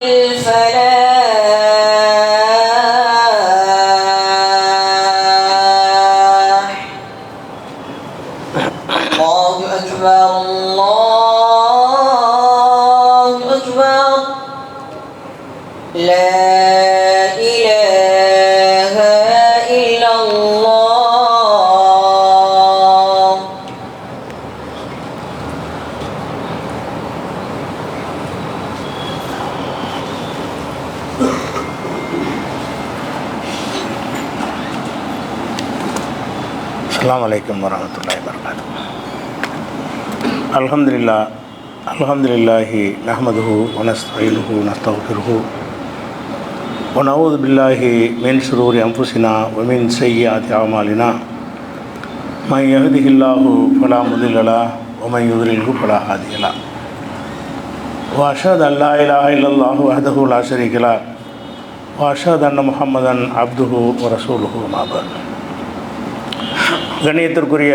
الفلاح. الله أكبر الله أكبر لا إله إلا الله. السلام عليكم ورحمة الله وبركاته. الحمد لله نحمده ونستعينه ونستغفره ونعوذ بالله من شرور أنفسنا ومن سيئات أعمالنا من يهده الله فلا مضل له ومن يضلله فلا هادي له وأشهد أن لا إله إلا الله وحده لا شريك له وأشهد أن محمدا عبده ورسوله ما بعد. கண்ணியத்திற்குரிய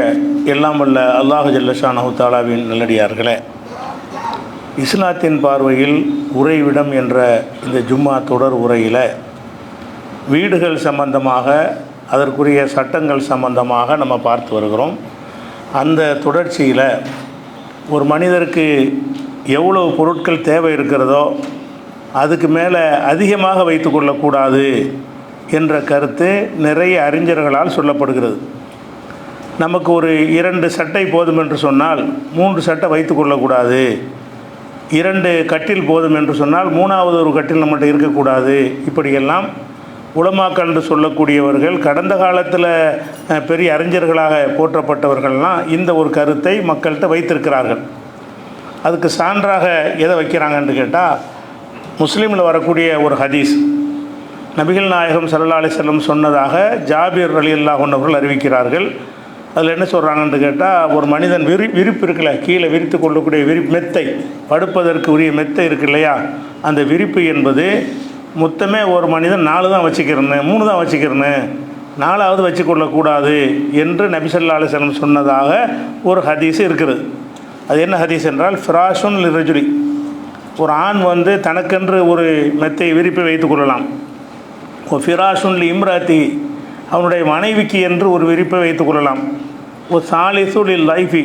எல்லாம் வல்ல அல்லாஹு ஜல்லஷானஹு தஆலாவின் நல்லடியார்களே, இஸ்லாத்தின் பார்வையில் உறைவிடம் என்ற இந்த ஜும்மா தொடர் உரையில் வீடுகள் சம்பந்தமாக அதற்குரிய சட்டங்கள் சம்பந்தமாக நம்ம பார்த்து வருகிறோம். அந்த தொடர்ச்சியில் ஒரு மனிதருக்கு எவ்வளவு பொருட்கள் தேவை இருக்கிறதோ அதுக்கு மேலே அதிகமாக வைத்து கொள்ளக்கூடாது என்ற கருத்து நிறைய அறிஞர்களால் சொல்லப்படுகிறது. நமக்கு ஒரு 2 சட்டை போதும் என்று சொன்னால் 3 சட்டை வைத்து கொள்ளக்கூடாது, 2 கட்டில் போதும் என்று சொன்னால் 3வது ஒரு கட்டில் நம்மகிட்ட இருக்கக்கூடாது. இப்படியெல்லாம் உலமாக்கள் என்று சொல்லக்கூடியவர்கள் கடந்த காலத்தில் பெரிய அறிஞர்களாக போற்றப்பட்டவர்கள்லாம் இந்த ஒரு கருத்தை மக்கள்கிட்ட வைத்திருக்கிறார்கள். அதுக்கு சான்றாக எதை வைக்கிறாங்கன்னு கேட்டால், முஸ்லீமில் வரக்கூடிய ஒரு ஹதீஸ், நபிகள் நாயகம் ஸல்லல்லாஹு அலைஹி வஸல்லம் சொன்னதாக ஜாபிர் ரலியல்லாஹு அன்ஹு அவர்கள் அறிவிக்கிறார்கள். அதில் என்ன சொல்கிறாங்கன்னு கேட்டால், ஒரு மனிதன் விரிப்பு இருக்குல்ல, கீழே விரித்து கொள்ளக்கூடிய மெத்தை, படுப்பதற்கு உரிய மெத்தை இருக்கு இல்லையா, அந்த விரிப்பு என்பது மொத்தமே ஒரு மனிதன் 4 தான் வச்சுக்கிறேன்னு, 3 தான் வச்சுக்கிறேன்னு, 4வது வச்சு கொள்ளக்கூடாது என்று நபி ஸல்லல்லாஹு அலைஹி வஸல்லம் சொன்னதாக ஒரு ஹதீஸ் இருக்கிறது. அது என்ன ஹதீஸ் என்றால், ஃபிராஷுன் லிரஜுலி, ஒரு ஆண் தனக்கென்று ஒரு மெத்தை விரிப்பை வைத்து கொள்ளலாம். ஒரு ஃபிராஷுன் லி இம்ராத்தி, அவனுடைய மனைவிக்கு என்று ஒரு விரிப்பை வைத்துக் கொள்ளலாம். ஒரு சாலிசுலில் லைஃபி,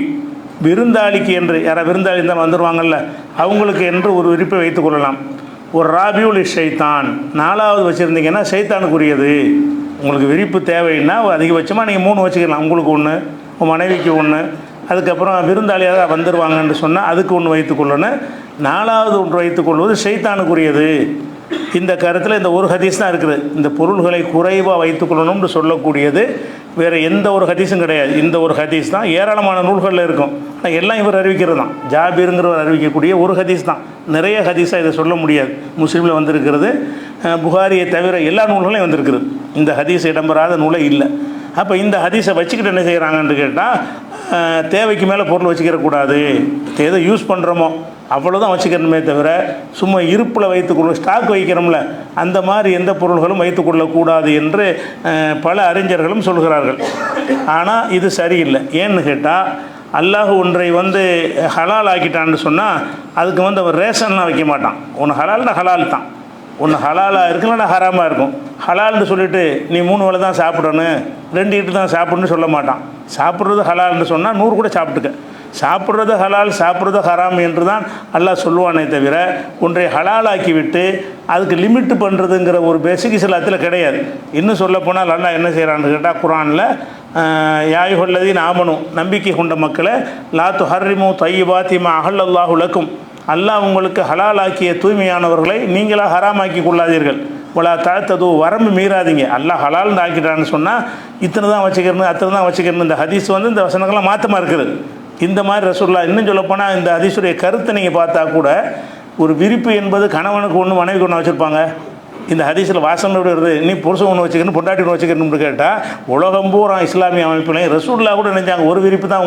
விருந்தாளிக்கு என்று, யாராவது விருந்தாளி தான் வந்துடுவாங்கள்ல, அவங்களுக்கு என்று ஒரு விரிப்பை வைத்துக் கொள்ளலாம். ஒரு ராபியுல் ஷைத்தான், 4வது வச்சுருந்தீங்கன்னா ஷைத்தானுக்குரியது. உங்களுக்கு விரிப்பு தேவைன்னா அதிகபட்சமாக நீங்கள் 3 வச்சுக்கலாம். உங்களுக்கு 1, உங்கள் மனைவிக்கு 1, அதுக்கப்புறம் விருந்தாளியாக வந்துடுவாங்கன்னு சொன்னால் அதுக்கு 1 வைத்துக்கொள்ளணும். 4வது 1 வைத்துக்கொள்வது ஷைத்தானுக்குரியது. இந்த கருத்தில் இந்த ஒரு ஹதீஸ் தான் இருக்குது. இந்த பொருள்களை குறைவாக வைத்துக்கொள்ளணும்னு சொல்லக்கூடியது வேறு எந்த ஒரு ஹதீஸும் கிடையாது. இந்த ஒரு ஹதீஸ் தான் ஏராளமான நூல்களில் இருக்கும். ஆனால் எல்லாம் இவர் அறிவிக்கிறது தான், ஜாபீருங்கிறவர் அறிவிக்கக்கூடிய ஒரு ஹதீஸ் தான். நிறைய ஹதீஸாக இதை சொல்ல முடியாது. முஸ்லீமில் வந்திருக்கிறது, புகாரியை தவிர எல்லா நூல்களையும் வந்திருக்கிறது. இந்த ஹதீஸ் இடம்பெறாத நூலே இல்லை. அப்போ இந்த ஹதீஸை வச்சுக்கிட்டு என்ன செய்கிறாங்கன்னு கேட்டால், தேவைக்கு மேலே பொருள் வச்சுக்கிறக்கூடாது, எதை யூஸ் பண்ணுறோமோ அவ்வளோதான் வச்சுக்கணுமே தவிர சும்மா இருப்பில் வைத்துக்கொள்ள, ஸ்டாக் வைக்கிறோம்ல, அந்த மாதிரி எந்த பொருள்களும் வைத்துக்கொள்ளக்கூடாது என்று பல அறிஞர்களும் சொல்கிறார்கள். ஆனால் இது சரியில்லை. ஏன்னு கேட்டால், அல்லாஹ் ஒன்றை ஹலால் ஆக்கிட்டான்னு சொன்னால் அதுக்கு அவர் ரேஷன்லாம் வைக்க மாட்டான். ஒன்று ஹலால்னா ஹலால் தான், ஒன்று ஹலாலாக இருக்குன்னா ஹராமாக இருக்கும். ஹலால்னு சொல்லிவிட்டு நீ 3 வேளை தான் சாப்பிடணும், 2 இட்டு தான் சாப்பிடணும்னு சொல்ல மாட்டான். சாப்பிட்றது ஹலால்னு சொன்னால் 100 கூட சாப்பிட்டுக்க. சாப்பிட்றது ஹலால், சாப்பிட்றது ஹராம் என்று தான் அல்லாஹ் சொல்லுவானே தவிர ஒன்றை ஹலாலாக்கிவிட்டு அதுக்கு லிமிட்டு பண்ணுறதுங்கிற ஒரு பேசிக் இஸ்லாத்தில் கிடையாது. இன்னும் சொல்லப்போனால் அல்லாஹ் என்ன செய்கிறான்னு கேட்டால், குர்ஆனில் யாயுஹல்லதீன ஆமனு, நம்பிக்கை கொண்ட மக்களை, லா துஹர்ரிமு தய்யிபாத்தி மா அஹல்லல்லாஹு லக்கும், அல்லாஹ் உங்களுக்கு ஹலாலாக்கிய தூய்மையானவர்களை நீங்களாக ஹராமாக்கி கொள்ளாதீர்கள். வலா தஅத்தது, வரம்பு மீறாதீங்க. அல்லாஹ் ஹலால்னு ஆக்கிட்டான்னு சொன்னால் இத்தனை தான் வச்சுக்கிறணும், அத்தனை தான் வச்சுக்கிறணும். இந்த ஹதீஸ் இந்த வசனங்கள்லாம் மாற்றமாக இருக்குது. இந்த மாதிரி ரசூலுல்லாஹ், இன்னும் சொல்லப்போனால் இந்த ஹதீஸுடைய கருத்தை நீங்கள் பார்த்தா கூட, ஒரு விரிப்பு என்பது கணவனுக்கு 1 மனைவிக்கு 1 வச்சுருப்பாங்க. இந்த ஹதீஸில் வாசனை எப்படி வருது? நீ புருஷன் ஒன்று வச்சுக்கணும் பொண்டாட்டி ஒன்று வச்சுக்கணும்னு கேட்டால் உலகம் பூரா இஸ்லாமிய அமைப்புலையும் ரசூலுல்லாஹ் கூட நினைச்சாங்க ஒரு விரிப்பு தான்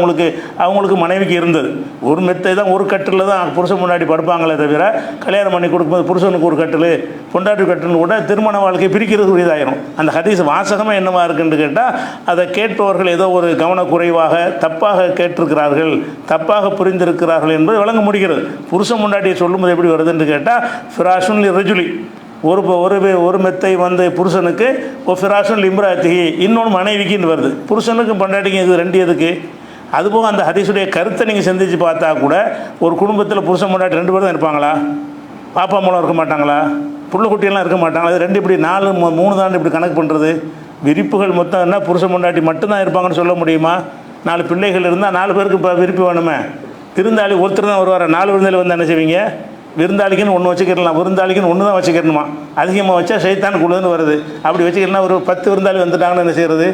அவங்களுக்கு மனைவிக்கு இருந்தது. ஒரு மெத்தை தான், ஒரு கட்டில் தான் புருஷன் பொண்டாட்டி படுப்பாங்களே தவிர கல்யாணம் பண்ணி கொடுக்கும்போது புருஷனுக்கு ஒரு கட்டில் பொண்டாட்டி கட்டில் கூட திருமண வாழ்க்கை பிரிக்கிறது உரியதாயிரும். அந்த ஹதீஸ் வாசகமாக என்னவா இருக்குன்னு கேட்டால் அதை கேட்பவர்கள் ஏதோ ஒரு கவனக்குறைவாக தப்பாக கேட்டிருக்கிறார்கள், தப்பாக புரிந்திருக்கிறார்கள் என்பது விளங்க முடிகிறது. புருஷன் பொண்டாட்டியை சொல்லும்போது எப்படி வருதுன்னு கேட்டால் ஃபிராஷுன் லிர்ரஜுலி, ஒரு மெத்தை வந்து புருஷனுக்கு, ஒரு ஃபிராஷுன் லிம்ராத்தி இன்னொன்று மனைவிக்குன்னு வருது. புருஷனுக்கும் பொண்டாட்டிக்கும் இது ரெண்டு எதுக்கு? அதுபோக அந்த ஹதீஸுடைய கருத்தை நீங்கள் சிந்திச்சு பார்த்தா கூட ஒரு குடும்பத்தில் புருஷன் பொண்டாட்டி 2 பேர் தான் இருப்பாங்களா? பாப்பா மூலம் இருக்க மாட்டாங்களா? புள்ள குட்டியெல்லாம் இருக்க மாட்டாங்களா? அது 2 இப்படி 4 3 தான் இப்படி கணக்கு பண்ணுறது. விரிப்புகள் மொத்தம் என்ன புருஷன் பொண்டாட்டி மட்டும்தான் இருப்பாங்கன்னு சொல்ல முடியுமா? 4 பிள்ளைகள் இருந்தால் 4 பேருக்கு இப்போ விரிப்பு வேணுமே. விருந்தாளி ஒருத்தர் தான் வருவார். 4 விருந்தாளி வந்து என்ன செய்வீங்க? விருந்தாளிக்குன்னு 1 வச்சுக்கிடலாம், விருந்தாளிக்குன்னு 1 தான் வச்சுக்கணுமா? அதிகமாக வச்சா சைத்தான் குழுன்னு வருது. அப்படி வச்சுக்கலாம். ஒரு 10 விருந்தாளி வந்துட்டாங்கன்னு என்ன செய்கிறது?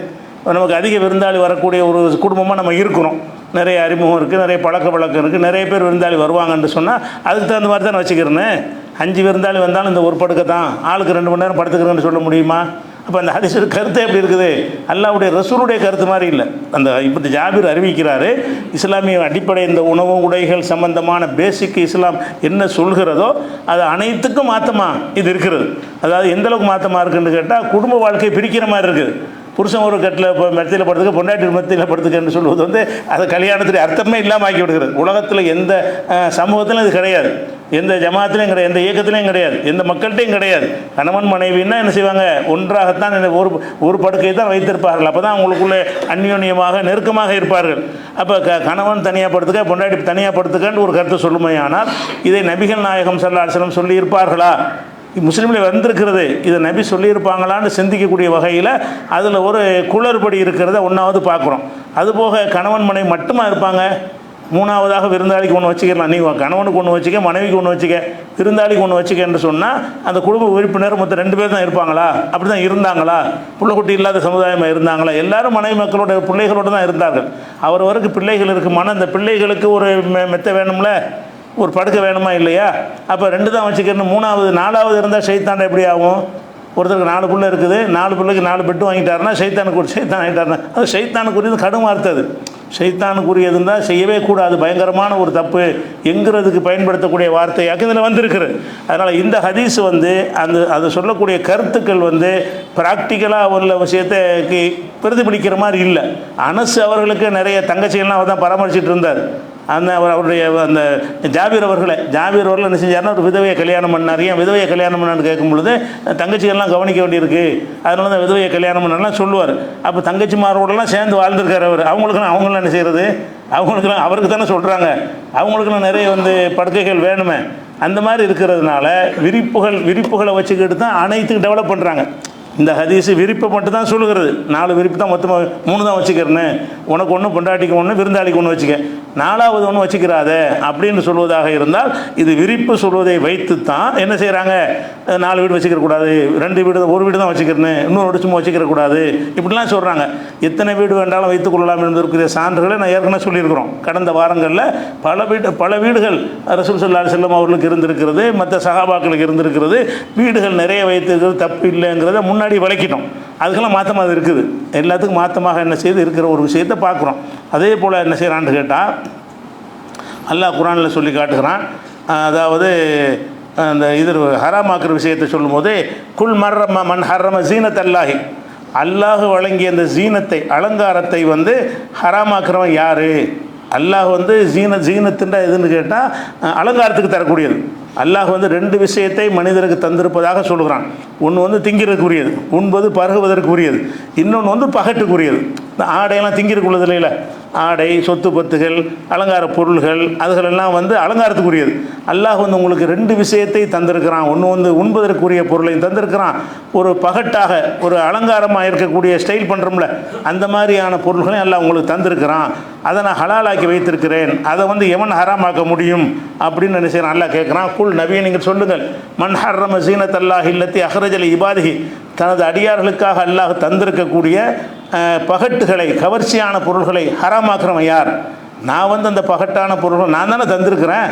நமக்கு அதிக விருந்தாளி வரக்கூடிய ஒரு குடும்பமாக நம்ம இருக்கிறோம். நிறைய அறிமுகம் இருக்குது, நிறைய பழக்க வழக்கம் இருக்குது, நிறைய பேர் விருந்தாளி வருவாங்கன்னு சொன்னால் அதுக்கு தகுந்த மாதிரி தான் வச்சுக்கிறேன்னு. 5 விருந்தாளி வந்தாலும் இந்த ஒரு படுக்கை தான், ஆளுக்கு 2 மணி நேரம் படுத்துக்கிறேன்னு சொல்ல முடியுமா? அப்போ அந்த ஹதீஸோட கருத்து எப்படி இருக்குது? அல்லாஹ்வுடைய ரசூலுடைய கருத்து மாதிரி இல்லை. அந்த இப்போ ஜாபிர் அறிவிக்கிறாரு, இஸ்லாமிய அடிப்படை இந்த உணவு உடைகள் சம்பந்தமான பேசிக் இஸ்லாம் என்ன சொல்கிறதோ அது அனைத்துக்கும் மாற்றமாக இது இருக்கிறது. அதாவது எந்தளவுக்கு மாற்றமாக இருக்குன்னு கேட்டால் குடும்ப வாழ்க்கையை பிரிக்கிற மாதிரி இருக்குது. புருஷன் ஒரு கட்டில் இப்போ மெத்தையில் படுத்துக்க, பொண்டாட்டி மெத்தையில் படுத்துக்கன்னு சொல்லுவது வந்து அது கல்யாணத்துடைய அர்த்தமே இல்லாமல் ஆக்கி விடுகிறது. உலகத்தில் எந்த சமூகத்திலும் இது கிடையாது, எந்த ஜமாத்திலையும் கிடையாது, எந்த இயக்கத்திலையும் கிடையாது, எந்த மக்கள்கிட்டையும் கிடையாது. கணவன் மனைவின்னா என்ன செய்வாங்க? ஒன்றாகத்தான் ஒரு படுக்கை தான் வைத்திருப்பார்கள். அப்போ தான் அவங்களுக்குள்ளே அந்யோன்யமாக நெருக்கமாக இருப்பார்கள். அப்போ கணவன் தனியாக படுத்துக்க, பொண்டாட்டி தனியாக படுத்துக்கன்னு ஒரு கருத்து சொல்லுமே. ஆனால் இதை நபிகள் நாயகம் ஸல்லல்லாஹு அலைஹி வஸல்லம் சொல்லியிருப்பார்களா? முஸ்லீமில் வந்திருக்கிறது, இதை நபி சொல்லியிருப்பாங்களான்னு சிந்திக்கக்கூடிய வகையில் அதில் ஒரு குளறுபடி இருக்கிறத ஒன்றாவது பார்க்குறோம். அதுபோக கணவன் மனைவி மட்டுமா இருப்பாங்க? 3ஆவதாக விருந்தாளிக்கு ஒன்று வச்சுக்கலாம். நீ கணவனுக்கு ஒன்று வச்சுக்க, மனைவிக்கு ஒன்று வச்சுக்க, விருந்தாளிக்கு ஒன்று வச்சுக்கன்னு சொன்னால் அந்த குடும்ப உறுப்பினர் மொத்தம் 2 பேர் தான் இருப்பாங்களா? அப்படி தான் இருந்தாங்களா? புள்ளக்குட்டி இல்லாத சமுதாயமாக இருந்தாங்களா? எல்லாரும் மனைவி மக்களோட பிள்ளைகளோடு தான் இருந்தார்கள். அவரவருக்கு பிள்ளைகள் இருக்குமானா அந்த பிள்ளைகளுக்கு ஒரு மெத்தை வேணும்ல, ஒரு படுக்கை வேணுமா இல்லையா? அப்போ 2 தான் வச்சுக்கணும். 3ஆவது 4ஆவது இருந்தால் சைத்தாண்டா எப்படி ஆகும்? ஒருத்தருக்கு 4 பிள்ளை இருக்குது, 4 பிள்ளைக்கு 4 பெட்டு வாங்கிட்டாருன்னா சைத்தானுக்கு ஒரு சைத்தான் வாங்கிட்டாருன்னா அது சைத்தானுக்குரியது கடும் வார்த்தது. சைத்தானுக்குரியதுன்னா செய்யவே கூடாது, பயங்கரமான ஒரு தப்பு என்கிறதுக்கு பயன்படுத்தக்கூடிய வார்த்தையாக இதில் வந்திருக்குது. அதனால் இந்த ஹதீஸ் வந்து அது சொல்லக்கூடிய கருத்துக்கள் வந்து ப்ராக்டிக்கலாக உள்ள விஷயத்தை பிரதிபலிக்கிற மாதிரி இல்லை. அனஸ் அவர்களுக்கு நிறைய தங்கச்சிகள்லாம் அவர் தான் பராமரிச்சுட்டு இருந்தார். அவருடைய அந்த ஜாபீர் அவர்களை என்ன செஞ்சார்னா ஒரு விதவையை கல்யாணம் பண்ணார். ஏன் விதவையை கல்யாணம் பண்ணான்னு கேட்கும் பொழுது தங்கச்சிகள்லாம் கவனிக்க வேண்டியிருக்கு, அதனால தான் விதவையை கல்யாணம் பண்ணலாம் சொல்லுவார். அப்போ தங்கச்சிமாரோடலாம் சேர்ந்து வாழ்ந்துருக்கார் அவர். அவங்களுக்குலாம் என்ன செய்கிறது? அவங்களுக்குலாம் அவருக்கு தானே சொல்கிறாங்க, அவங்களுக்குலாம் நிறைய வந்து படுக்கைகள் வேணுமே. அந்த மாதிரி இருக்கிறதுனால விரிப்புகளை வச்சுக்கிட்டு தான் அனைத்துக்கும் டெவலப் பண்ணுறாங்க. இந்த ஹதீஸு விரிப்பை மட்டும் தான் சொல்லுகிறது. 4 விரிப்பு தான், மொத்தமாக 3 தான் வச்சுக்கிறேன்னு, உனக்கு ஒன்று பொண்டாட்டிக்கு ஒன்று விருந்தாளிக்கு ஒன்று வச்சுக்க, 4ஆவது ஒன்று வச்சுக்கிறாத அப்படின்னு சொல்வதாக இருந்தால் இது விரிப்பு சொல்வதை வைத்து தான் என்ன செய்கிறாங்க? 4 வீடு வச்சுக்கிறக்கூடாது, 2 வீடு, 1 வீடு தான் வச்சுக்கிறேன்னு, இன்னொரு சும்மா வச்சுக்கிறக்கூடாது இப்படிலாம் சொல்கிறாங்க. எத்தனை வீடு வேண்டாலும் வைத்துக்கொள்ளலாம் என்பதற்குரிய சான்றுகளை நான் ஏற்கனவே சொல்லியிருக்கிறோம். கடந்த வாரங்களில் பல வீடுகள் ரசூல் ஸல்லல்லாஹு அலைஹி வஸல்லம் அவர்களுக்கு இருந்திருக்கிறது, மற்ற சஹாபாக்களுக்கு இருந்திருக்கிறது. வீடுகள் நிறைய வைத்திருக்கிறது தப்பு இல்லைங்கிறத முன்னாடி விளக்கிட்டோம். அதுக்கெல்லாம் மாற்றமாக இருக்குது. எல்லாத்துக்கும் மாற்றமாக என்ன செய்து இருக்கிற ஒரு விஷயத்தை பார்க்குறோம். அதே போல் என்ன செய்கிறான்னு கேட்டால் அல்லாஹ் குர்ஆனில் சொல்லி காட்டுகிறான். அதாவது அந்த இது ஹராமாக்குற விஷயத்தை சொல்லும்போது குல் மன் ஹர்ரம ஜீனத் அல்லாஹி, அல்லாஹ் வழங்கிய அந்த ஜீனத்தை அலங்காரத்தை வந்து ஹராமாக்குறவன் யார்? அல்லாஹ் வந்து ஜீனத்துண்டா எதுன்னு கேட்டால் அலங்காரத்துக்கு தரக்கூடியது. அல்லாஹ் வந்து 2 விஷயத்தை மனிதருக்கு தந்திருப்பதாக சொல்கிறான். ஒன்று வந்து திங்கிறதுக்குரியது, உண்பது பருகுவதற்குரியது, இன்னொன்று வந்து பகட்டுக்குரியது. இந்த ஆடையெல்லாம் திங்கிறதுக்குள்ளது இல்லைல்ல, ஆடை, சொத்து பத்துகள், அலங்கார பொருள்கள், அதுகளெல்லாம் வந்து அலங்காரத்துக்குரியது. அல்லாஹ் வந்து உங்களுக்கு 2 விஷயத்தை தந்திருக்கிறான். ஒன்று வந்து உண்பதற்குரிய பொருளையும் தந்திருக்கிறான், ஒரு பகட்டாக ஒரு அலங்காரமாக இருக்கக்கூடிய ஸ்டைல் பண்ணுறோம்ல அந்த மாதிரியான பொருள்களையும் அல்லாஹ் உங்களுக்கு தந்திருக்கிறான். அதை நான் ஹலாலாக்கி வைத்திருக்கிறேன். அதை வந்து எவன் ஹராமாக்க முடியும் அப்படின்னு நினைக்கிறேன். அல்லாஹ் கேட்குறான், குல் நபியை நீங்கள் சொல்லுங்கள், மன் ஹர்ரம ஸீனத் அல்லாஹி அல்லத்தி அஹ்ரஜ லி இபாதிஹி, தனது அடியார்களுக்காக அல்லாஹ் தந்திருக்கக்கூடிய பகட்டுகளை, கவர்ச்சியான பொருள்களை ஹராமாக்குறவன் யார்? நான் வந்து அந்த பகட்டான பொருள்கள் நான் தானே தந்திருக்கிறேன்,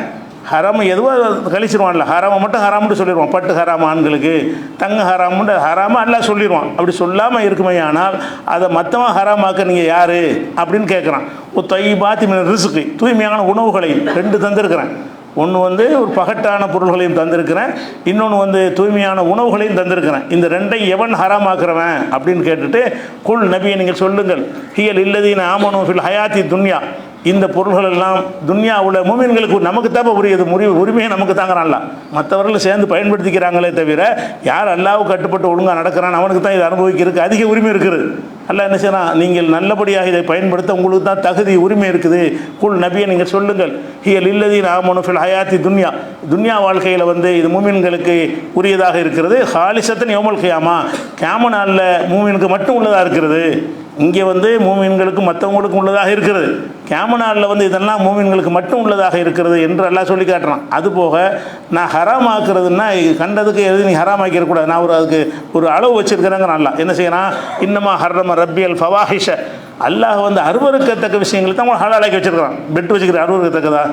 ஹராம எதுவோ கழிச்சிருவான்ல, ஹராமை மட்டும் ஹராம்னு சொல்லிடுவான். பட்டு ஹராம் ஆண்களுக்கு, தங்க ஹராமுன்னு ஹராம எல்லாம் சொல்லிடுவான். அப்படி சொல்லாமல் இருக்குமே ஆனால் அதை மற்றவன் ஹராமாக்க நீங்கள் யார் அப்படின்னு கேட்குறான். ஒரு தைபாத்தி ரிசுக்கு, தூய்மையான உணவுகளை 2 தந்திருக்கிறேன். ஒன்று ஒரு பகட்டான பொருள்களையும் தந்திருக்கிறேன், இன்னொன்று தூய்மையான உணவுகளையும் தந்திருக்கிறேன். இந்த 2ஐயும் எவன் ஹராமாக்குறவன் அப்படின்னு கேட்டுட்டு, குல் நபியை நீங்கள் சொல்லுங்கள், ஹியல் இல்லதீன ஆமனு ஃபில் ஹயாத்தி துன்யா, இந்த பொருள்கள் எல்லாம் துன்யாவில் மூமின்களுக்கு நமக்கு தான் உரியது, உரிமையை நமக்கு தாங்கிறான்ல. மற்றவர்கள் சேர்ந்து பயன்படுத்திக்கிறாங்களே தவிர யார் அல்லாஹ்வுக்கு கட்டுப்பட்டு ஒழுங்காக நடக்கிறான் அவனுக்கு தான் இதை அனுபவிக்கிறதுக்கு அதிக உரிமை இருக்குது. அல்லாஹ் என்ன செய்யறான், நீங்கள் நல்லபடியாக இதை பயன்படுத்த உங்களுக்கு தான் தகுதி உரிமை இருக்குது. குல் நபியை நீங்கள் சொல்லுங்கள், ஹியல் இல்லதீன ஆமனு ஃபில் ஹயாத்தி துன்யா, துன்யா வாழ்க்கையில் இது மூமின்களுக்கு உரியதாக இருக்கிறது. ஹாலிசத்தன் யௌமல் கியாமா, கியாம நாளில் மூமினுக்கு மட்டும் உள்ளதாக இருக்கிறது. இங்கே மூமின்களுக்கு மற்றவங்களுக்கும் உள்ளதாக இருக்கிறது. கியாம நாளில் இதெல்லாம் மூமின்களுக்கு மட்டும் உள்ளதாக இருக்கிறது என்று அல்லாஹ் சொல்லி காட்டுறான். அதுபோக நான் ஹராம் ஆக்குறதுன்னா கண்டதுக்கு எது நீ ஹராம் ஆக்கிடக்கூடாது, நான் அதுக்கு ஒரு அளவு வச்சுருக்கிறேங்க. நல்லா என்ன செய்யறான், இன்னமா ஹர்ரம ரப்பியல் ஃபவாஹிஷ, அல்லாஹ் அருவருக்கத்தக்க விஷயங்களை தான் உங்களை ஹலாலாக்கி வச்சுருக்கிறான். பெட்டு வச்சுக்கிற அருவருக்கத்தக்கதா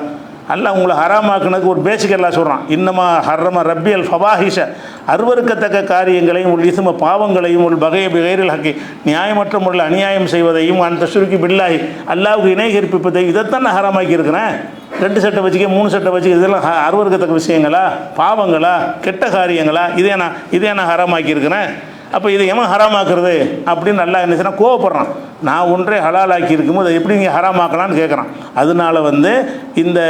அல்லாஹ் உங்களை ஹராமாக்குனதுக்கு ஒரு பேசிக் எல்லாம் சொல்கிறான். இன்னமா ஹர்ரம ரப்பியல் ஃபவாஹிஷ, அருவருக்கத்தக்க காரியங்களையும் ஒரு இசும பாவங்களையும் ஒரு பகைய பிகைரில் ஹக்கி, நியாயமற்ற முறையில் அநியாயம் செய்வதையும் அந்த சுருக்கி பில்லாகி அல்லாஹ்வுக்கு இணை கற்பிப்பதை, இதைத்தான் நான் ஹராமாக்கி இருக்கிறேன். 2 சட்டை வச்சுக்க 3 சட்டை வச்சுக்க, இதெல்லாம் அருவருக்கத்தக்க விஷயங்களா, பாவங்களா, கெட்ட காரியங்களா, இதே நான் ஹராமாக்கி இருக்கிறேன். அப்போ இதை எவன் ஹராமாக்குறது அப்படின்னு நல்லா என்ன செய்யணும், கோவப்படுறான். நான் ஒன்றே ஹலாலாக்கி இருக்கும்போது அதை எப்படி நீங்கள் ஹராமாக்கலான்னு கேட்குறான். அதனால இந்த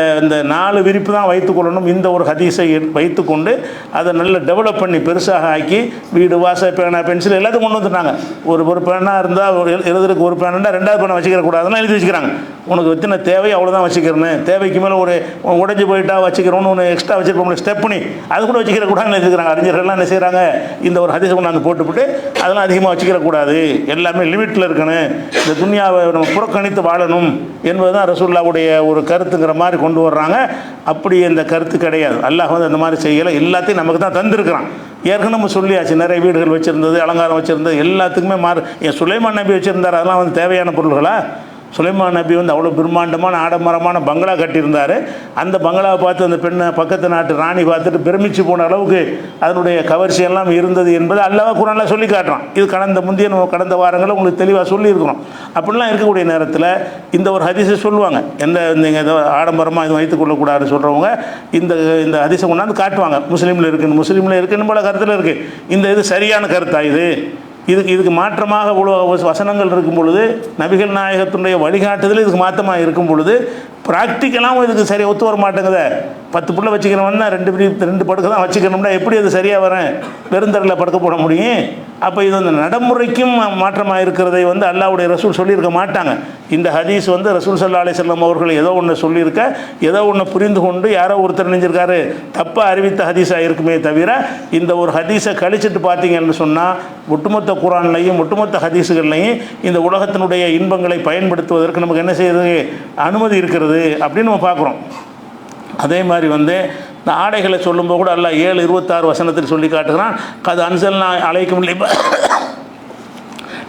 4 விரிப்பு தான் வைத்துக்கொள்ளணும். இந்த ஒரு ஹதீஸை வைத்துக்கொண்டு அதை நல்லா டெவலப் பண்ணி பெருசாக ஆக்கி வீடு வாச பேனா பென்சில் எல்லாத்தையும் கொண்டு வந்துட்டாங்க. ஒரு பேனா இருந்தால் எழுதுறதுக்கு ஒரு பேனா 2வது பேனை வச்சுக்கிற கூடாதுன்னு எழுதி வச்சுக்கிறாங்க. உனக்கு எத்தனை தேவை அவ்வளோதான் வச்சுக்கிறேன்னு, தேவைக்கு மேலே ஒரு உடைஞ்சு போயிட்டா வச்சுக்கிறோன்னு ஒன்று எக்ஸ்ட்ரா வச்சுருப்போம் ஸ்டெப் பண்ணி அது கூட வச்சுக்கிற கூடாதுன்னு வச்சுக்கிறாங்க. அறிஞர்கள்லாம் என்ன செய்கிறாங்க, இந்த ஒரு ஹதீஸை கொண்டாந்து போட்டுவிட்டு அதெல்லாம் அதிகமாக வச்சுக்கிறக்கூடாது, எல்லாமே லிமிட்டில் இருக்கணும், இந்த துன்யாவை நம்ம புறக்கணித்து வாழணும் என்பது தான் ரசூலுல்லாஹ்வுடைய ஒரு கருத்துங்கிற மாதிரி கொண்டு வர்றாங்க. அப்படி இந்த கருத்து கிடையாது. அல்லாஹ் அந்த மாதிரி செய்யலை, எல்லாத்தையும் நமக்கு தான் தந்திருக்கிறான். ஏற்கனவே நம்ம சொல்லியாச்சு, நிறைய வீடுகள் வச்சுருந்தது, அலங்காரம் வச்சுருந்தது, எல்லாத்துக்குமே ஏன் சுலைமான் நபி வச்சுருந்தார், அதெல்லாம் தேவையான பொருள்களா? சுலைமான் நபி அவ்வளோ பிரம்மாண்டமான ஆடம்பரமான பங்களா கட்டியிருந்தார். அந்த பங்களாவை பார்த்து அந்த பெண்ணை பக்கத்து நாட்டு ராணி பார்த்துட்டு பிரமிச்சு போன அளவுக்கு அதனுடைய கவர்ச்சியெல்லாம் இருந்தது என்பது அல்லாஹ் குர்ஆன்ல சொல்லி காட்டுறான். இது கடந்த வாரங்களில் உங்களுக்கு தெளிவாக சொல்லியிருக்கிறோம். அப்படிலாம் இருக்கக்கூடிய நேரத்தில் இந்த ஒரு ஹதீஸை சொல்லுவாங்க. நீங்கள் ஏதோ ஆடம்பரமாக இது வைத்துக் கொள்ளக்கூடாதுன்னு சொல்கிறவங்க இந்த ஹதீஸை கொண்டாந்து காட்டுவாங்க. முஸ்லீமில் இருக்குன்னு பல கருத்தில் இருக்குது. இது சரியான கருத்தா? இதுக்கு மாற்றமாக இவ்வளோ வசனங்கள் இருக்கும் பொழுது, நபிகள் நாயகத்தினுடைய வழிகாட்டுதல் இதுக்கு மாற்றமாக இருக்கும் பொழுது, ப்ராக்டிக்கலாகவும் இதுக்கு சரியாக ஒத்து வர மாட்டேங்குதே. 10 புள்ள வச்சுக்கிறவன்னா 2 படுக்கை தான் வச்சுக்கணும்னா எப்படி அது சரியாக வரேன், பெருந்தரில் படுக்க போட முடியும்? அப்போ இது நடைமுறைக்கும் மாற்றமாக இருக்கிறதை அல்லாஹ்வுடைய ரசூல் சொல்லியிருக்க மாட்டாங்க. இந்த ஹதீஸ் ரசூல் ஸல்லல்லாஹு அலைஹி வஸல்லம் அவர்கள் ஏதோ ஒன்று சொல்லியிருக்க, ஏதோ ஒன்று புரிந்து கொண்டு யாரோ ஒருத்தர் நினைஞ்சிருக்காரு, தப்பாக அறிவித்த ஹதீஸாக இருக்குமே தவிர, இந்த ஒரு ஹதீஸை கழிச்சிட்டு பார்த்தீங்கன்னு சொன்னால் ஒட்டுமொத்த குர்ஆன்லையும் ஒட்டுமொத்த ஹதீஸுகள்லையும் இந்த உலகத்தினுடைய இன்பங்களை பயன்படுத்துவதற்கு நமக்கு என்ன செய்யுது, அனுமதி இருக்கிறது அப்படின்னு நம்ம பார்க்குறோம். அதே மாதிரி இந்த ஆடைகளை சொல்லும்போது கூட அல்லாஹ் 7:26 வசனத்தில் சொல்லி காட்டுகிறான். கது அன்சல்னா அலைக்கும்